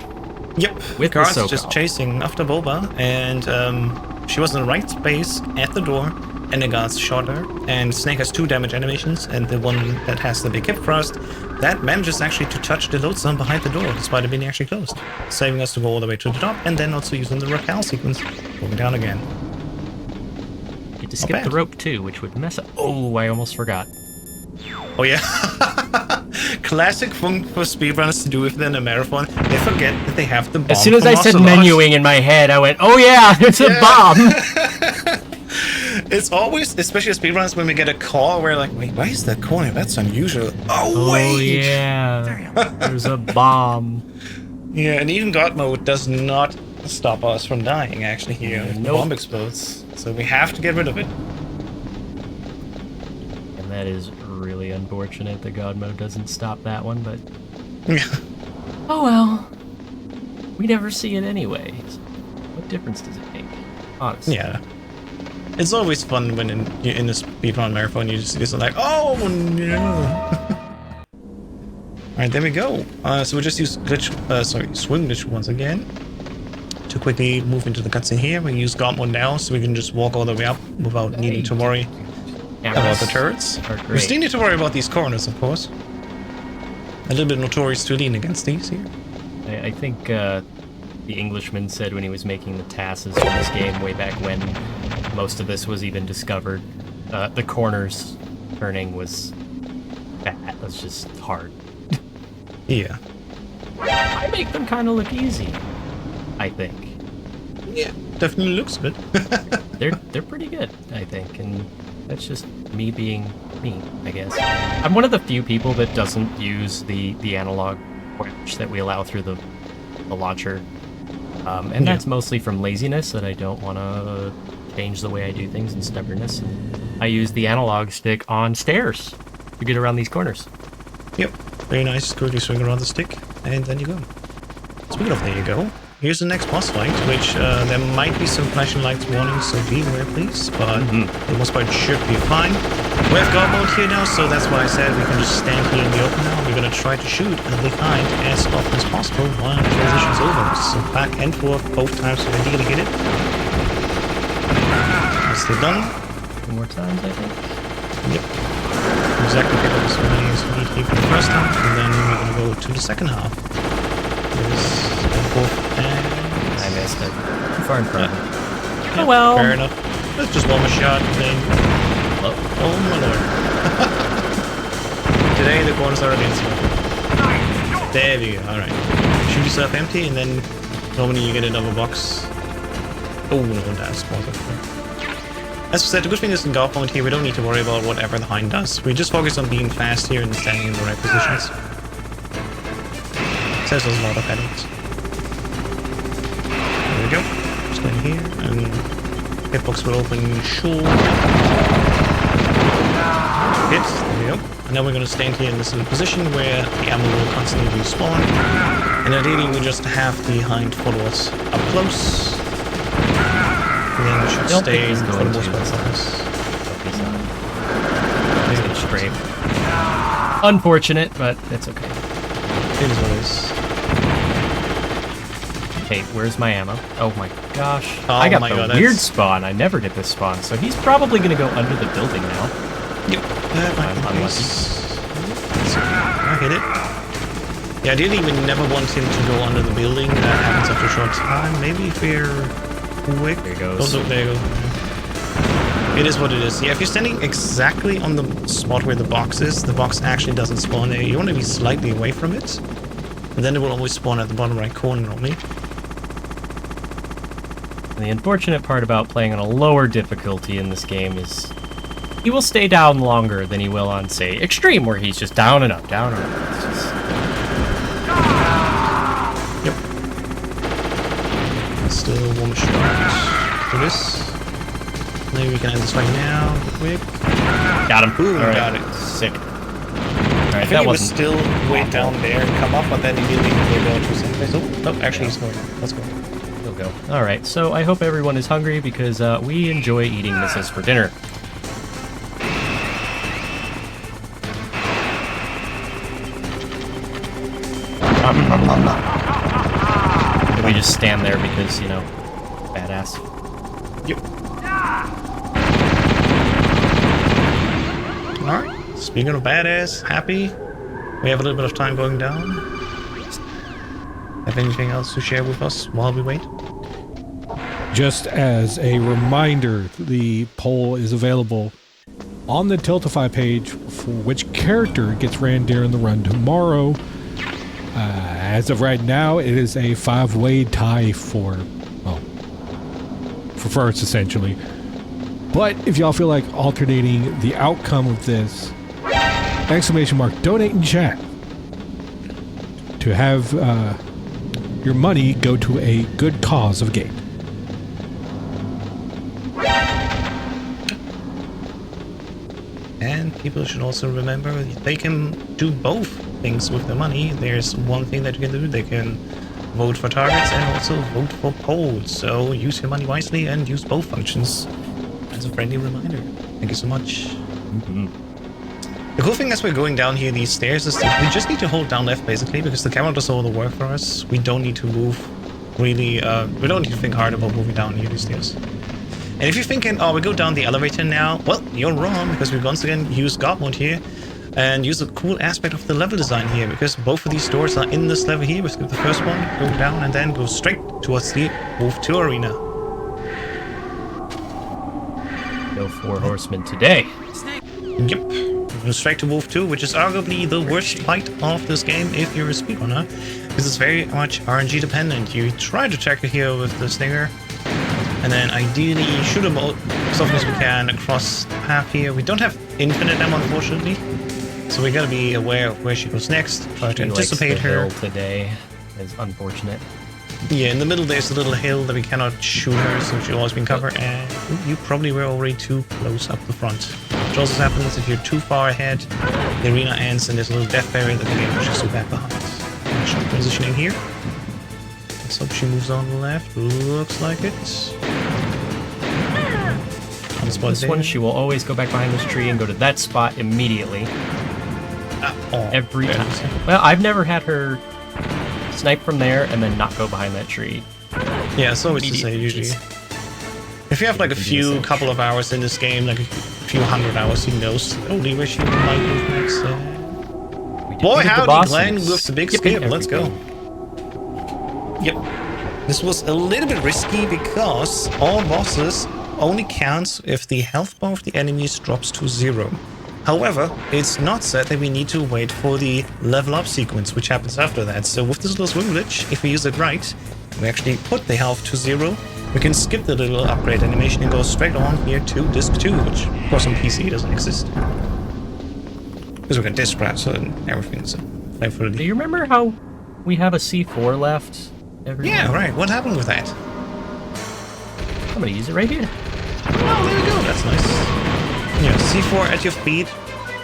Yep. With The guards the just SoCal. chasing after Boba, and she was in the right space at the door, and the guards shot her. And Snake has 2 damage animations, and the one that has the big hip thrust, that manages actually to touch the load zone behind the door, despite it being actually closed, saving us to go all the way to the top, and then also using the rappel sequence, going down again. Get to skip the bad. rope too, which would mess up. Oh, I almost forgot. Oh yeah. Classic thing for speedrunners to do if they're in a marathon. They forget that they have the bomb. As soon as from I said Ocelot. menuing in my head, I went, "Oh yeah, it's a bomb." It's always, especially as speedrunners, when we get a call, we're like, wait, why is that calling? That's unusual. Oh, wait! Oh yeah, there's a bomb. Yeah, and even God mode does not stop us from dying, actually, here. If the Nope. bomb explodes. So we have to get rid of it. And that is really unfortunate that God mode doesn't stop that one, but oh well. We never see it anyway. So what difference does it make? Honestly. Yeah. It's always fun when in a speedrun marathon you just like, oh no! Alright, there we go. So we just use swing glitch once again to quickly move into the cutscene here. We use God mode now, so we can just walk all the way up without needing to worry about the turrets. We still need to worry about these corners, of course. A little bit notorious to lean against these here. I think the Englishman said when he was making the TASs for this game way back when most of this was even discovered, the corners turning was bad. That's just hard. Yeah. I make them kind of look easy, I think. Yeah, definitely looks good. They're pretty good, I think, and that's just me being me, I guess. I'm one of the few people that doesn't use the analog push that we allow through the launcher, and that's mostly from laziness, that I don't want to change the way I do things, and stubbornness. I use the analog stick on stairs to get around these corners. Yep, very nice. Quickly swing around the stick, and then you go. Speaking of there you go, here's the next boss fight, which there might be some flashing lights warning, so beware please, but the most part should be fine. We have God mode here now, so that's why I said we can just stand here in the open now. We're gonna try to shoot behind as often as possible while the transition's over. So back and forth both times, so we're gonna get it. Still done. 2 more times, I think. Yep. Exactly pick up as many as we need here for the first half, and then we're gonna go to the second half. I missed it. Too far in front. Yeah. Oh well. Fair enough. That's just one more shot, and then... Oh my lord. Today the corners are against you. There we go, alright. Shoot yourself empty, and then normally you get another box. Oh no, that's positive. As I said, the good thing is in golf mode here, we don't need to worry about whatever the hind does. We just focus on being fast here and standing in the right positions. Saves us a lot of headaches. There we go. Stand here, and hitbox will open short. Hit, there we go. And now we're going to stand here in this little position where the ammo will constantly respawn. And ideally we just have the hind follow us up close. And then we should stay for the most part on this. He's gonna strafe. Unfortunate, but it's okay. It is what it is. Okay, where's my ammo? Oh my gosh. Oh I got my the God, weird that's- spawn. I never did this spawn, so he's probably gonna go under the building now. Yep, that might be the unlucky. case. I hit it. Yeah, ideally we never want him to go under the building. That happens after a short time. Maybe if we're quick. There he goes. Also, there you go. It is what it is. Yeah, if you're standing exactly on the spot where the box is, the box actually doesn't spawn there. You want to be slightly away from it. And then it will always spawn at the bottom right corner normally. And the unfortunate part about playing on a lower difficulty in this game is he will stay down longer than he will on, say, Extreme, where he's just down and up, down and up. It's just... Yep. Still one more shot for this. Maybe we can end this fight now, quick. Got him. Boom, All right. got it. Sick. I Alright, think that he was wasn't... still way down there and come up, but then he didn't even go to some place. Oh, actually he's going. Let's go. He'll go. Alright, so I hope everyone is hungry because we enjoy eating missiles for dinner. We just stand there because, you know, badass. Yep. Alright. Speaking of badass, happy. We have a little bit of time going down. Have anything else to share with us while we wait? Just as a reminder, the poll is available on the Tiltify page for which character gets ran during the run tomorrow. As of right now, it is a 5-way tie for first, essentially. But if y'all feel like alternating the outcome of this, ! Donate in chat to have your money go to a good cause of game. And people should also remember they can do both things with the money. There's one thing that you can do. They can vote for targets and also vote for polls. So use your money wisely and use both functions. As a friendly reminder. Thank you so much. The cool thing as we're going down here these stairs is that we just need to hold down left basically because the camera does all the work for us. We don't need to move really, we don't need to think hard about moving down here these stairs. And if you're thinking, oh, we go down the elevator now, well, you're wrong because we once again use God mode here and use a cool aspect of the level design here because both of these doors are in this level here. We skip the first one, go down and then go straight towards the Move 2 arena. No 4 horsemen today. Yep. go straight to Wolf 2, which is arguably the worst fight of this game if you're a speedrunner, because it's very much RNG dependent. You try to track it here with the Stinger, and then ideally shoot them as often as we can across the path here. We don't have infinite ammo, unfortunately, so we gotta be aware of where she goes next, try to anticipate her. Today is unfortunate. Yeah, in the middle there's a little hill that we cannot shoot her, so she'll always be in cover, and you probably were already too close up the front. Which also happens if you're too far ahead, the arena ends and there's a little death barrier that the game pushes you back behind. Shot positioning here. Let's hope she moves on the left. Looks like it. On the spot This there. one, she will always go back behind this tree and go to that spot immediately. Every time. Well, I've never had her snipe from there and then not go behind that tree. Yeah, it's always the same usually. If you have like a few couple of hours in this game, like a few hundred hours, who knows only where she might move next. Boy, howdy, Glenn with the big skip. Let's go. Yep. This was a little bit risky because all bosses only counts if the health bar of the enemies drops to 0. However, it's not said that we need to wait for the level up sequence, which happens after that. So with this little swing glitch, if we use it right, we actually put the health to 0. We can skip the little upgrade animation and go straight on here to disc 2, which of course on PC doesn't exist. Because we can disc wrap and everything, so thankfully. Do you remember how we have a C4 left? Yeah, right. What happened with that? I'm gonna use it right here. Oh, there we go. That's nice. Yeah, C4 at your feet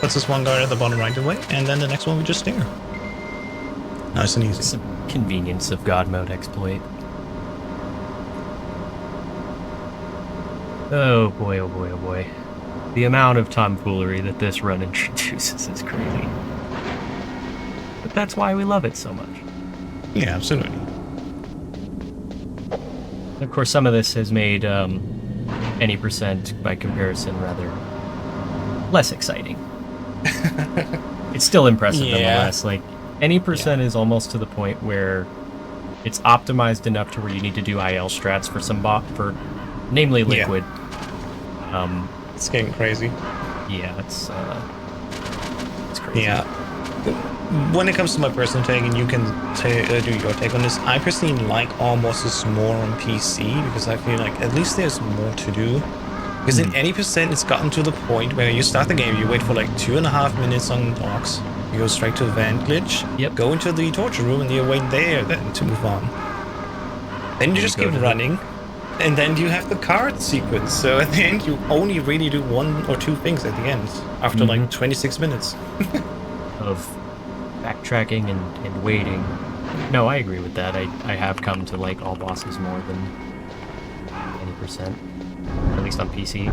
puts this one guard at the bottom right away, and then the next one we just stare. Nice and easy. It's a convenience of God mode exploit. Oh boy, oh boy, oh boy. The amount of tomfoolery that this run introduces is crazy. But that's why we love it so much. Yeah, absolutely. Of course, some of this has made any percent, by comparison, rather less exciting. It's still impressive nonetheless. Like, any percent is almost to the point where it's optimized enough to where you need to do IL strats for some for namely liquid. It's getting crazy. Yeah, it's crazy. Yeah. When it comes to my personal take, and you can do your take on this, I personally like all bosses more on PC because I feel like at least there's more to do. Because in any percent, it's gotten to the point where you start the game, you wait for like 2.5 minutes on docks, you go straight to the vent glitch, go into the torture room, and you wait there then to move on. Then you just keep running, and then you have the card sequence. So at the end, you only really do 1 or 2 things at the end after like 26 minutes. Of backtracking and waiting. No, I agree with that. I have come to like all bosses more than any percent, at least on PC.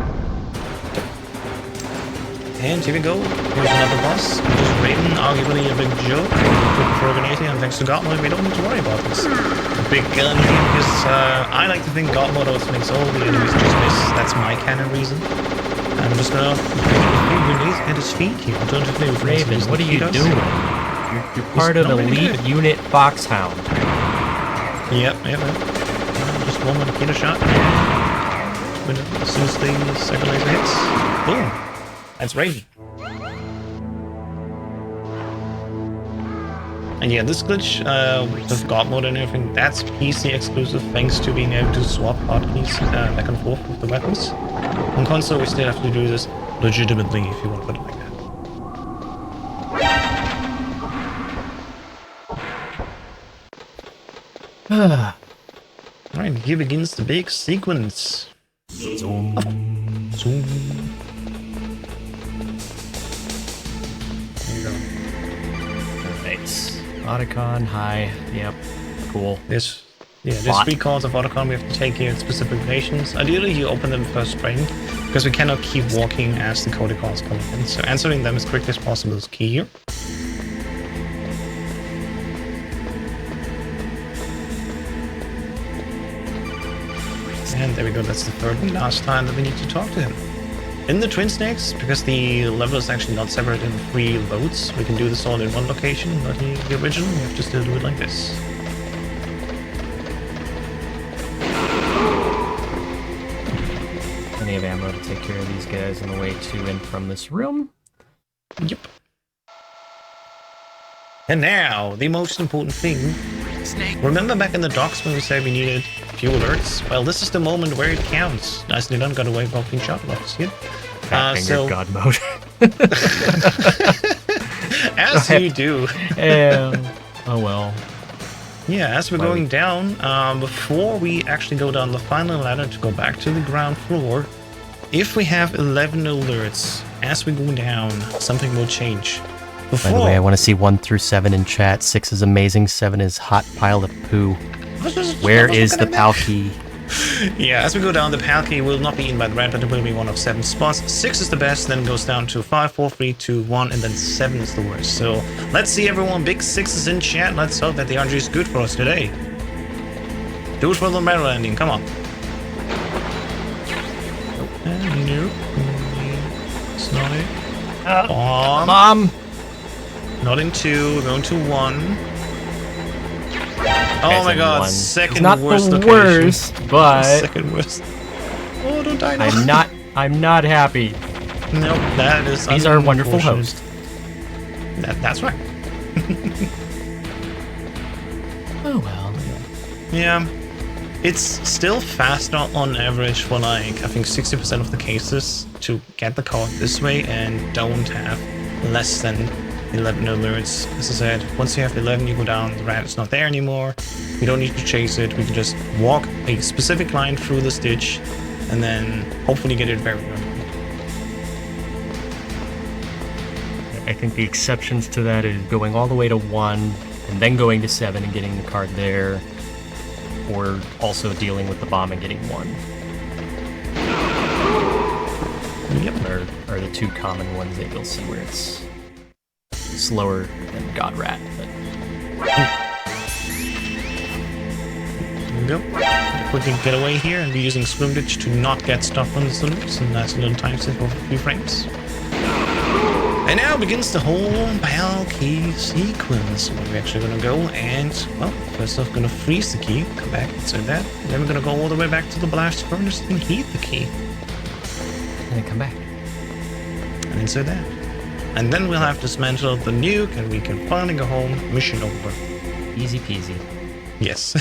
And here we go. Here's another boss. Raven, arguably a big joke. Good Proganator, and thanks to God mode, we don't need to worry about this. Big gun here, because I like to think God mode always makes all the enemies just miss. That's my canon reason. I'm just gonna grenades at his feet here. Alternatively, with Raven, what are you doing? You're part of Elite Unit Foxhound. Yep. Just one with a killer shot. As soon as the second laser hits, boom. That's Raven. And yeah, this glitch with God mode and everything, that's PC exclusive thanks to being able to swap hotkeys back and forth with the weapons. On console, we still have to do this legitimately, if you want to put it like that. Alright, here begins the big sequence. Zoom. Zoom. There you go. Alright. Otacon, hi. Yep. Cool. There's 3 calls of Otacon we have to take here in specific locations. Ideally, you open them first frame, because we cannot keep walking as the code calls come in. So answering them as quickly as possible is key here. And there we go, that's the third and last time that we need to talk to him. In the Twin Snakes, because the level is actually not separated in 3 loads, we can do this all in one location, but in the original, we have to still do it like this. Plenty of ammo to take care of these guys on the way to and from this room. Yep. And now, the most important thing. Snake. Remember back in the docks when we said we needed few alerts? Well, this is the moment where it counts. Nicely done, got away without being shot. Love to see it. Fat finger God mode. As you do. Oh well. Yeah, as we're going down, before we actually go down the final ladder to go back to the ground floor, if we have 11 alerts as we go down, something will change. By the way, I want to see 1 through 7 in chat. 6 is amazing, 7 is hot pile of poo. Where is the PAL key? Yeah, as we go down, the PAL key will not be in by the red, but it will be one of 7 spots. 6 is the best, then goes down to 5, 4, 3, 2, 1, and then 7 is the worst. So let's see everyone, big 6s in chat. Let's hope that the RNG is good for us today. Do it for the metal ending, come on. Nope. It's not it. Mom! Not in 2, we're going to 1. Oh As my in god, 1. second It's not worst the location. worst, but Second worst. Oh, don't die now. I'm not happy. Nope, that is He's our wonderful unfortunate. host. That's right. Oh well. Yeah. It's still faster on average for like, I think 60% of the cases to get the card this way and don't have less than 11 alerts. As I said, once you have 11, you go down, the rat is not there anymore. We don't need to chase it. We can just walk a specific line through this ditch and then hopefully get it very early. I think the exceptions to that is going all the way to 1 and then going to 7 and getting the card there, or also dealing with the bomb and getting 1. Yep. Are the 2 common ones that you'll see where it's slower than God Rat. But There we go. Quickly get away here and be using Swim Ditch to not get stuck on the solution. And that's a little time save of a few frames. And now begins the whole PAL key sequence where we're actually gonna go and, well, first off gonna freeze the key, come back, insert that, and then we're gonna go all the way back to the blast furnace and heat the key. and then come back. And insert that. And then we'll have dismantled the nuke and we can finally go home, mission over. Easy peasy. Yes.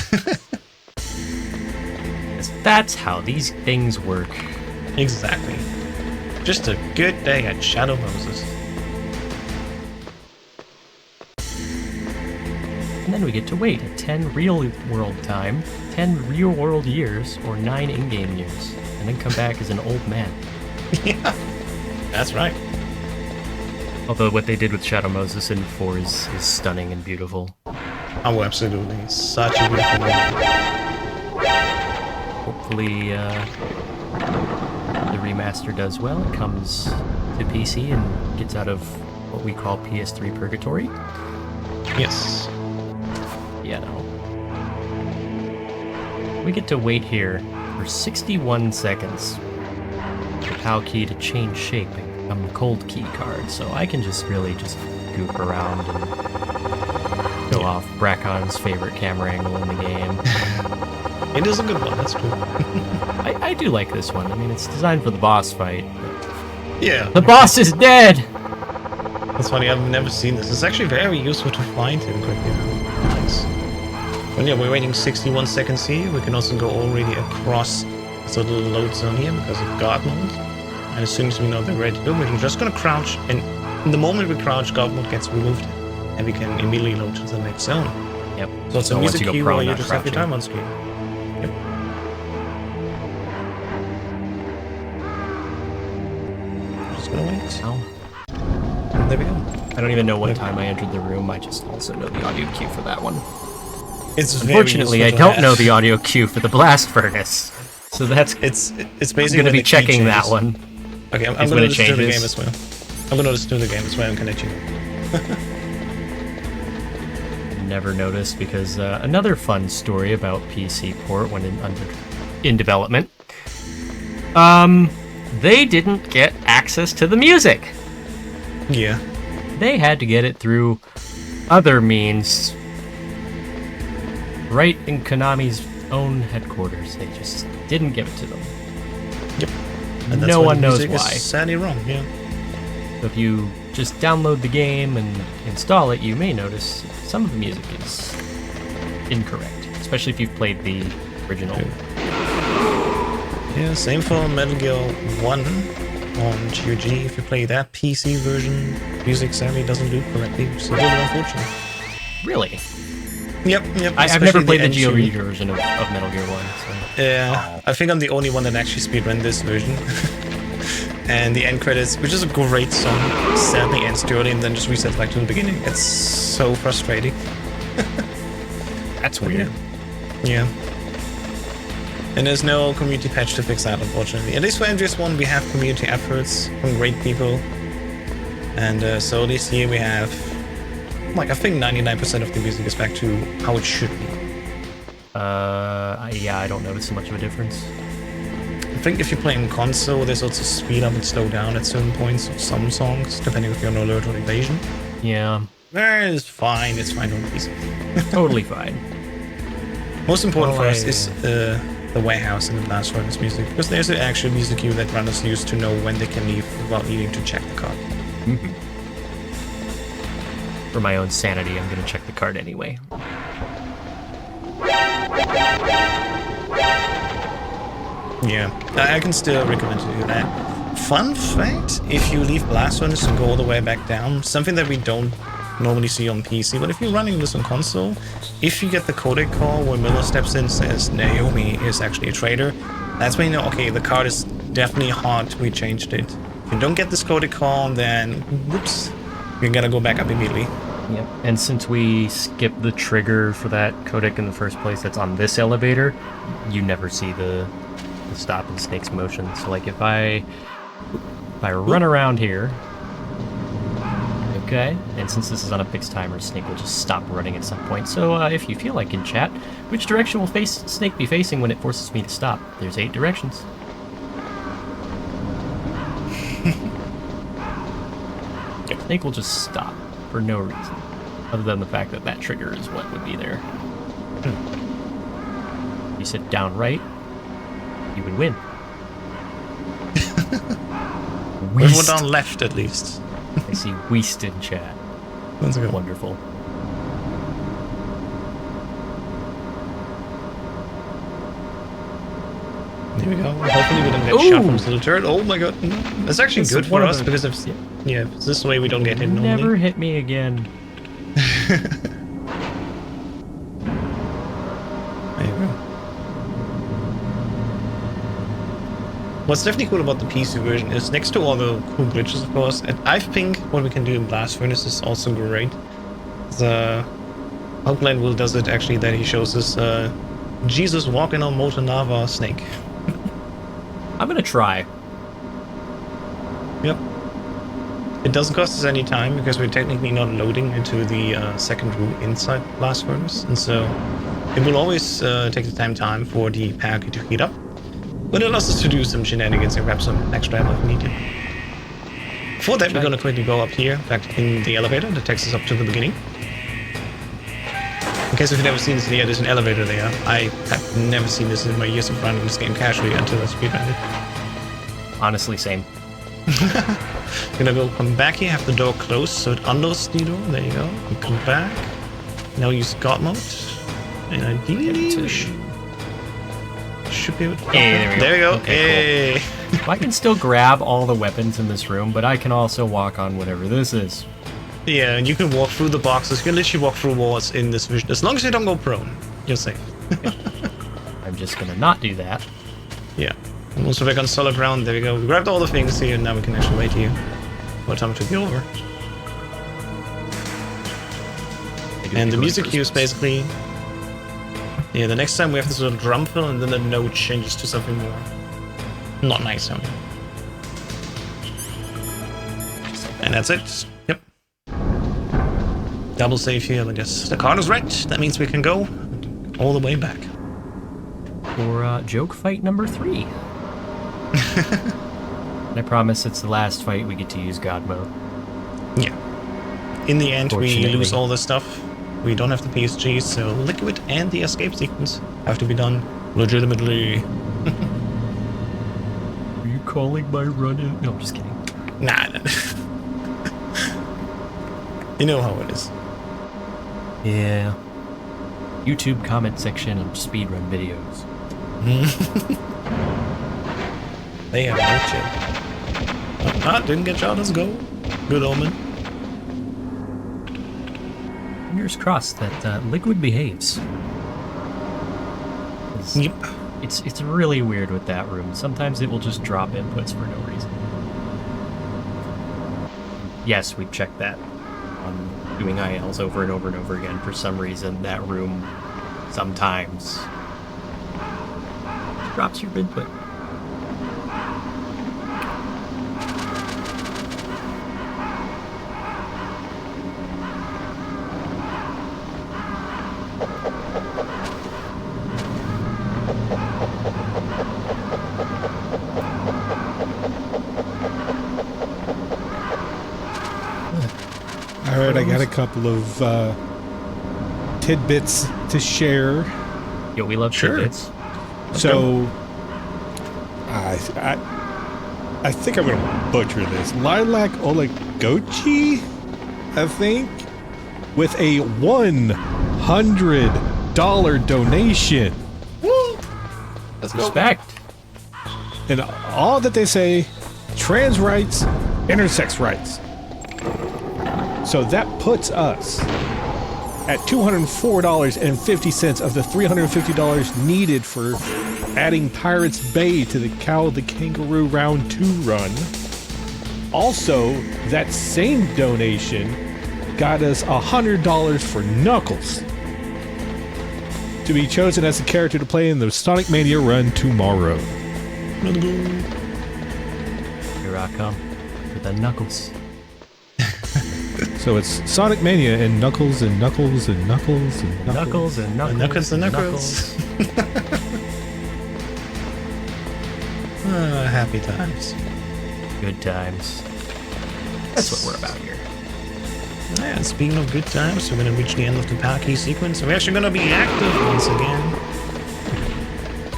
'Cause that's how these things work. Exactly. Just a good day at Shadow Moses. And then we get to wait at 10 real world time, 10 real world years, or 9 in-game years, and then come back as an old man. Yeah, that's right. Although what they did with Shadow Moses in 4 is stunning and beautiful. Oh, absolutely. Such a beautiful movie. Hopefully the remaster does well. It comes to PC and gets out of what we call PS3 purgatory. Yes. Yeah, no. We get to wait here for 61 seconds for PAL key to change shape and become the cold key card, so I can just really just goof around and go off Braccon's favorite camera angle in the game. It is a good one, that's true. I do like this one. I mean, it's designed for the boss fight. Yeah. The boss is dead! That's funny, I've never seen this. It's actually very useful to find him quickly. Nice. Well, yeah, we're waiting 61 seconds here. We can also go already across this little load zone here because of God mode. And as soon as we know they're ready to go, we're just gonna crouch, and the moment we crouch, God mode gets removed, and we can immediately load to the next zone. Yep. So it's a once music you go cue prone, while you not just have your crouching. time on screen. Yep. Just gonna wait. Oh. And there we go. I don't even know what time I entered the room. I just also know the audio cue for that one. It's very Unfortunately, I useful to don't have. know the audio cue for the blast furnace. So that's It's I'm basically going to be the key checking that changes. one. Okay, I'm It's gonna when it listen to the game changes. as well. I'm gonna listen to the game as well and connect you. Never noticed because another fun story about PC port when in development. They didn't get access to the music. Yeah. They had to get it through other means. Right in Konami's own headquarters. They just didn't give it to them. Yep. And that's No why one the knows music why. is sadly wrong, yeah. So if you just download the game and install it, you may notice some of the music is incorrect, especially if you've played the original. Yeah, same for Metal Gear 1 on GOG. If you play that PC version, music sadly doesn't loop correctly, which is a little unfortunate. Really? Yep. I've never played the GOG GOG version of Metal Gear 1. So. Yeah, I think I'm the only one that actually speedrun this version. And the end credits, which is a great song, sadly ends early and then just resets back to the beginning. It's so frustrating. That's weird. Yeah. And there's no community patch to fix that, unfortunately. At least for MGS1, we have community efforts from great people. And so this year we have, like, I think 99% of the music is back to how it should be. Yeah, I don't notice much of a difference. I think if you're playing console, there's also speed up and slow down at certain points of some songs, depending if you're on alert or evasion. Yeah. It's fine on PC. Totally fine. Most important for us is the warehouse and the blast furnace music, because there's an actual music cue that runners use to know when they can leave without needing to check the card. Mm-hmm. For my own sanity, I'm going to check the card anyway. Yeah, I can still recommend to do that. Fun fact, if you leave blast furnace and go all the way back down, something that we don't normally see on PC, but if you're running this on console, if you get the codec call where Miller steps in and says Naomi is actually a traitor, that's when you know, okay, the card is definitely hot, we changed it. If you don't get this codec call, then whoops, you're gonna go back up immediately. Yep. And since we skipped the trigger for that codec in the first place that's on this elevator, you never see the stop in Snake's motion. So like if I run around here, okay, and since this is on a fixed timer, Snake will just stop running at some point. So if you feel like in chat, which direction will Snake be facing when it forces me to stop? There's 8 directions. Snake will just stop for no reason, other than the fact that that trigger is what would be there. You said down right, you would win. We'll go down left at least. I see Weast in chat. That's good. Wonderful. There we go. Hopefully we don't get shot from the turret. Oh my god. That's actually It's good one for of us the- because if, yeah, this way we don't get hit normally. Never hit me again. There you go. What's definitely cool about the PC version is next to all the cool glitches, of course, and I think what we can do in Blast Furnace is also great. Hope Glenn Will does it actually, that he shows us Jesus walking on molten lava Snake. I'm gonna try. Yep. It doesn't cost us any time because we're technically not loading into the second room inside Blast Furnace, and so it will always take the time for the pack to heat up. But it allows us to do some shenanigans and grab some extra ammo if we need to. For that, we're going to quickly go up here, in fact, in the elevator that takes us up to the beginning. In case you've never seen this, there's an elevator there. I have never seen this in my years of running this game casually until I speedrun it. Honestly, same. Gonna go come back here, have the door closed so it unlocks the door. There you go. You come back. Now use God mode. And ideally, we should be able to. Hey, there we go. Okay, Hey. Cool. I can still grab all the weapons in this room, but I can also walk on whatever this is. Yeah, and you can walk through the boxes. You can literally walk through walls in this vision. As long as you don't go prone, you're safe. I'm just gonna not do that. Yeah. I'm also back on solid ground. There we go. We grabbed all the things here, and now we can actually wait here for time to be over. And the music cue is basically... Yeah, the next time we have this little drum fill, and then the note changes to something more not nice sounding. And that's it. Yep. Double save here, but yes, the card is red. That means we can go all the way back. For joke fight number 3. And I promise it's the last fight we get to use God mode. Yeah. In the end, we Fortunately. lose all this stuff. We don't have the PSG, so Liquid and the escape sequence have to be done legitimately. Are you calling my run-in? No, I'm just kidding. Nah. You know how it is. Yeah. YouTube comment section of speedrun videos. They have no chill. Ah, didn't get shot. Let's go. Good omen. Fingers crossed that liquid behaves. Yep. It's really weird with that room. Sometimes it will just drop inputs for no reason. Yes, we checked that. Doing ILs over and over and over again. For some reason, that room sometimes drops your input. All right, I got a couple of tidbits to share. Yo, we love tidbits. So, I think I'm gonna butcher this. Lilac Olagochi, I think, with a $100 donation. Woo! Respect. And all that they say, trans rights, intersex rights. So that puts us at $204.50 of the $350 needed for adding Pirates Bay to the Cow the Kangaroo Round 2 run. Also, that same donation got us $100 for Knuckles to be chosen as the character to play in the Sonic Mania run tomorrow. Here I come with the Knuckles. So it's Sonic Mania and Knuckles and Knuckles and Knuckles and Knuckles. Knuckles and Knuckles. Knuckles and Knuckles. Happy times. Good times. That's what we're about here. Yeah, and speaking of good times, we're going to reach the end of the power key sequence. We're actually going to be active once again.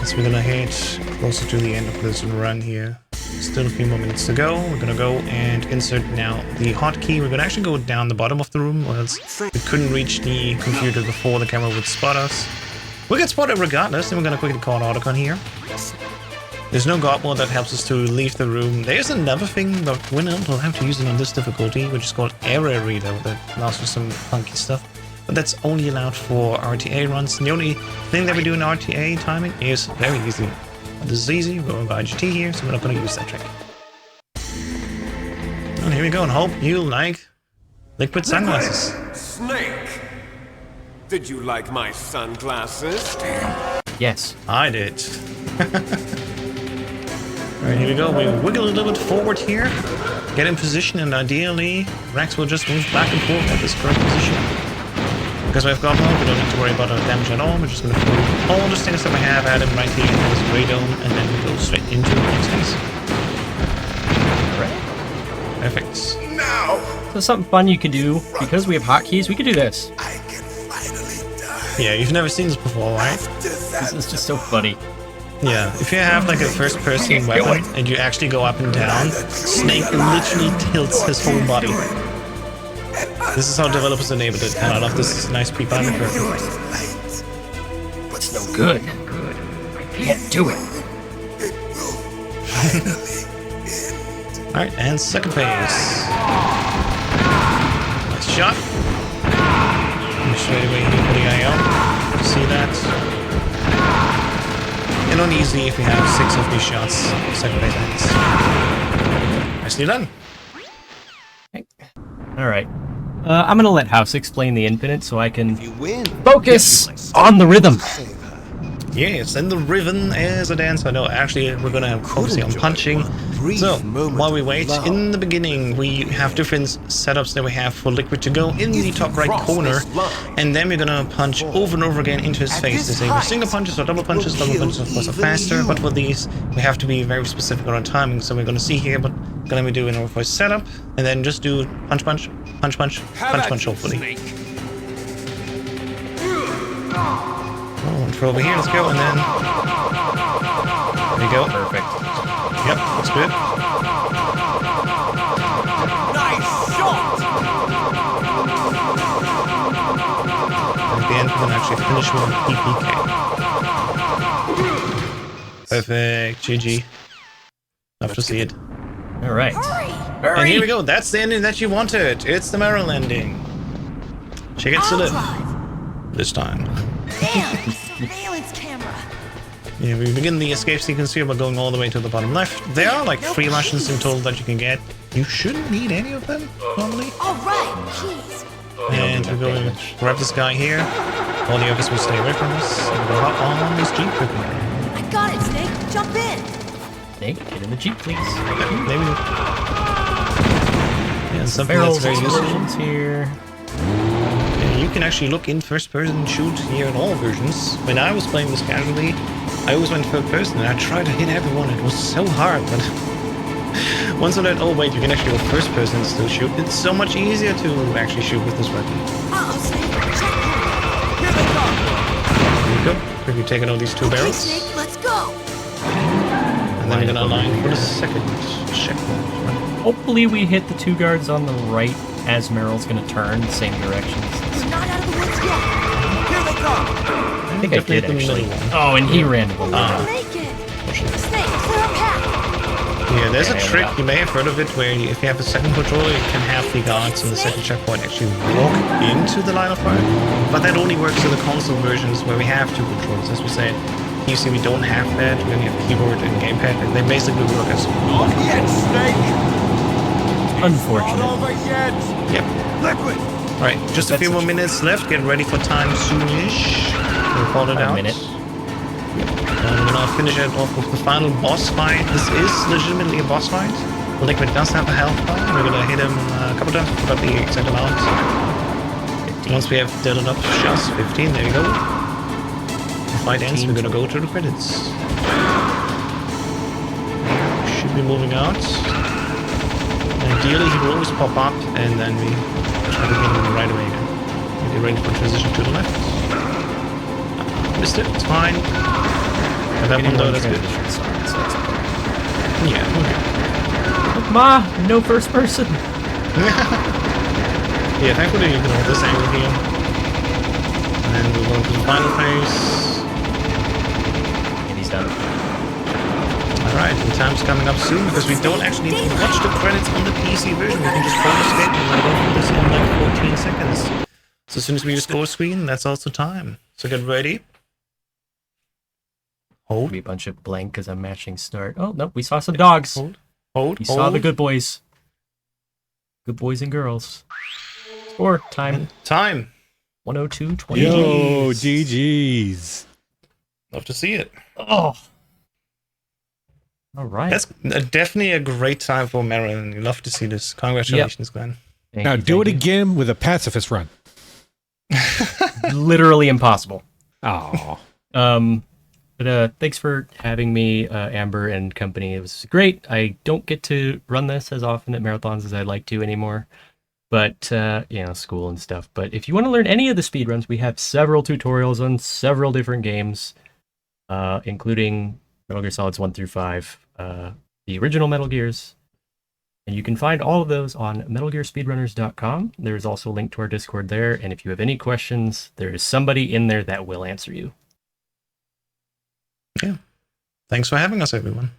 So we're going to head closer to the end of this run here. Still a few more minutes to go. We're going to go and insert now the hotkey. We're going to actually go down the bottom of the room, or else we couldn't reach the computer before the camera would spot us. We'll get spotted regardless, and we're going to quickly call an autocon here. There's no god mode that helps us to leave the room. There's another thing, but we'll have to use it on this difficulty, which is called Error Reader, that allows for some funky stuff. But that's only allowed for RTA runs. The only thing that we do in RTA timing is very easy. This is easy, we're going by IGT here, so we're not going to use that trick. And here we go, and hope you like liquid sunglasses. Snake! Did you like my sunglasses? Yes. I did. Alright, here we go. We wiggle a little bit forward here, get in position, and ideally, Rex will just move back and forth at this correct position. Because we've got mode, we don't need to worry about our damage at all. We're just going to throw all the things that we have at him right here in this radome, and then we go straight into the next phase. Right. Perfect. Now So something fun you can do, because we have hotkeys, we can do this. I can finally die. Yeah, you've never seen this before, right? This is just so funny. Yeah, if you have like a first-person weapon and you actually go up and down, Snake literally tilts his whole body. This is how developers enabled it, and I love this nice peep-out effect. It's no good. I can't do it. Alright, and second phase. Nice shot. And straight away here for the IL. See that? And on easy if we have 6 of these shots. Second phase ends. Nicely done. Alright. I'm gonna let House explain the infinite so I can You win. focus on the rhythm. Yes, and the rhythm is a dance. I know, actually, we're gonna focus on punching. So, while we wait, in the beginning, we have different setups that we have for Liquid to go in the top right corner, and then we're gonna punch over and over again into his face. There's either single punches or double punches. Double punches, of course, are faster, but for these, we have to be very specific on our timing. So we're gonna see here, but we're gonna be doing our first setup, and then just do punch, punch, punch, punch, punch, punch, hopefully. For over here, let's go, and then there you go. Perfect. Yep, that's good. nice shot! end, we're gonna actually finish with a PPK. Perfect, GG. Love to see it. All right. And here we go. That's the ending that you wanted. It's the Meryl ending. She gets to live this time. Damn, surveillance camera. Yeah, we begin the escape sequence here by going all the way to the bottom left. There are like 3 missions in total that you can get. You shouldn't need any of them, normally. All right, jeez. And we're going to grab this guy here. All the others will stay away from us. And we'll hop on this Jeep quickly. I got it, Snake. Jump in. Snake, get in the Jeep, please. There we go. Yeah, and something Barrels that's very useful. explosions here. Yeah, you can actually look in first person shoot here in all versions. When I was playing this casually, I always went third person and I tried to hit everyone. It was so hard, but once I learned, oh wait, you can actually go first person and still shoot. It's so much easier to actually shoot with this weapon. Uh-oh, Snake. Check. Here they come. There you go. Quickly taking out these 2 Okay, barrels. Snake, let's go. And then we're gonna line for the second checkpoint. Hopefully we hit the 2 guards on the right as Meryl's gonna turn the same directions. We're not out of the woods yet. Here they come. I think I did Definitely the actually. middle one. Oh, and he ran to the left. We'll make it. Snake, clear a path. Yeah, there's a Okay, trick, yeah. you may have heard of it, where if you have a second controller, you can have the guards on the second checkpoint actually walk into the line of fire. But that only works in the console versions where we have 2 controllers. As we said, you see we don't have that, we only have keyboard and gamepad, and they basically work as one. Yet, Snake! Not Unfortunate. over yet! Yep. Liquid! Alright, just a few more minutes left, get ready for time soonish. We'll call it A out. minute. And we're gonna finish it off with the final boss fight. This is legitimately a boss fight. Liquid does have a health bar. We're gonna hit him a couple times, forgot the exact amount. 15. Once we have dealt up just 15, there you go. The fight ends, we're gonna go to the credits. Should be moving out. Ideally, he will always pop up, and then we try to get him right away again. We get ready for transition to the left. Missed it, it's fine. But that one though, that's good. Yeah. Ma, no first person. Yeah, thankfully you can hold this angle here. And then we'll go to the final phase. And he's done. Alright, and time's coming up soon because we don't actually need to watch the credits on the PC version. We can just pause it and we'll go through this in like 14 seconds. So as soon as we just go screen, that's also time. So get ready. Hold. Be a bunch of blank because I'm matching start. Oh, no, we saw some dogs. Hold. We saw the good boys. Good boys and girls. Score time And time. 102.20. Yo, GG's. Love to see it. Oh. All right. That's definitely a great time for Maryland. You love to see this. Congratulations, Glenn. Thank Now you, do it thank again with a pacifist run. you. Literally impossible. Oh. But thanks for having me, Amber and company. It was great. I don't get to run this as often at marathons as I'd like to anymore. But, you know, school and stuff. But if you want to learn any of the speedruns, we have several tutorials on several different games, including Metal Gear Solids 1 through 5, the original Metal Gears. And you can find all of those on MetalGearSpeedrunners.com. There's also a link to our Discord there. And if you have any questions, there is somebody in there that will answer you. Yeah. Thanks for having us, everyone.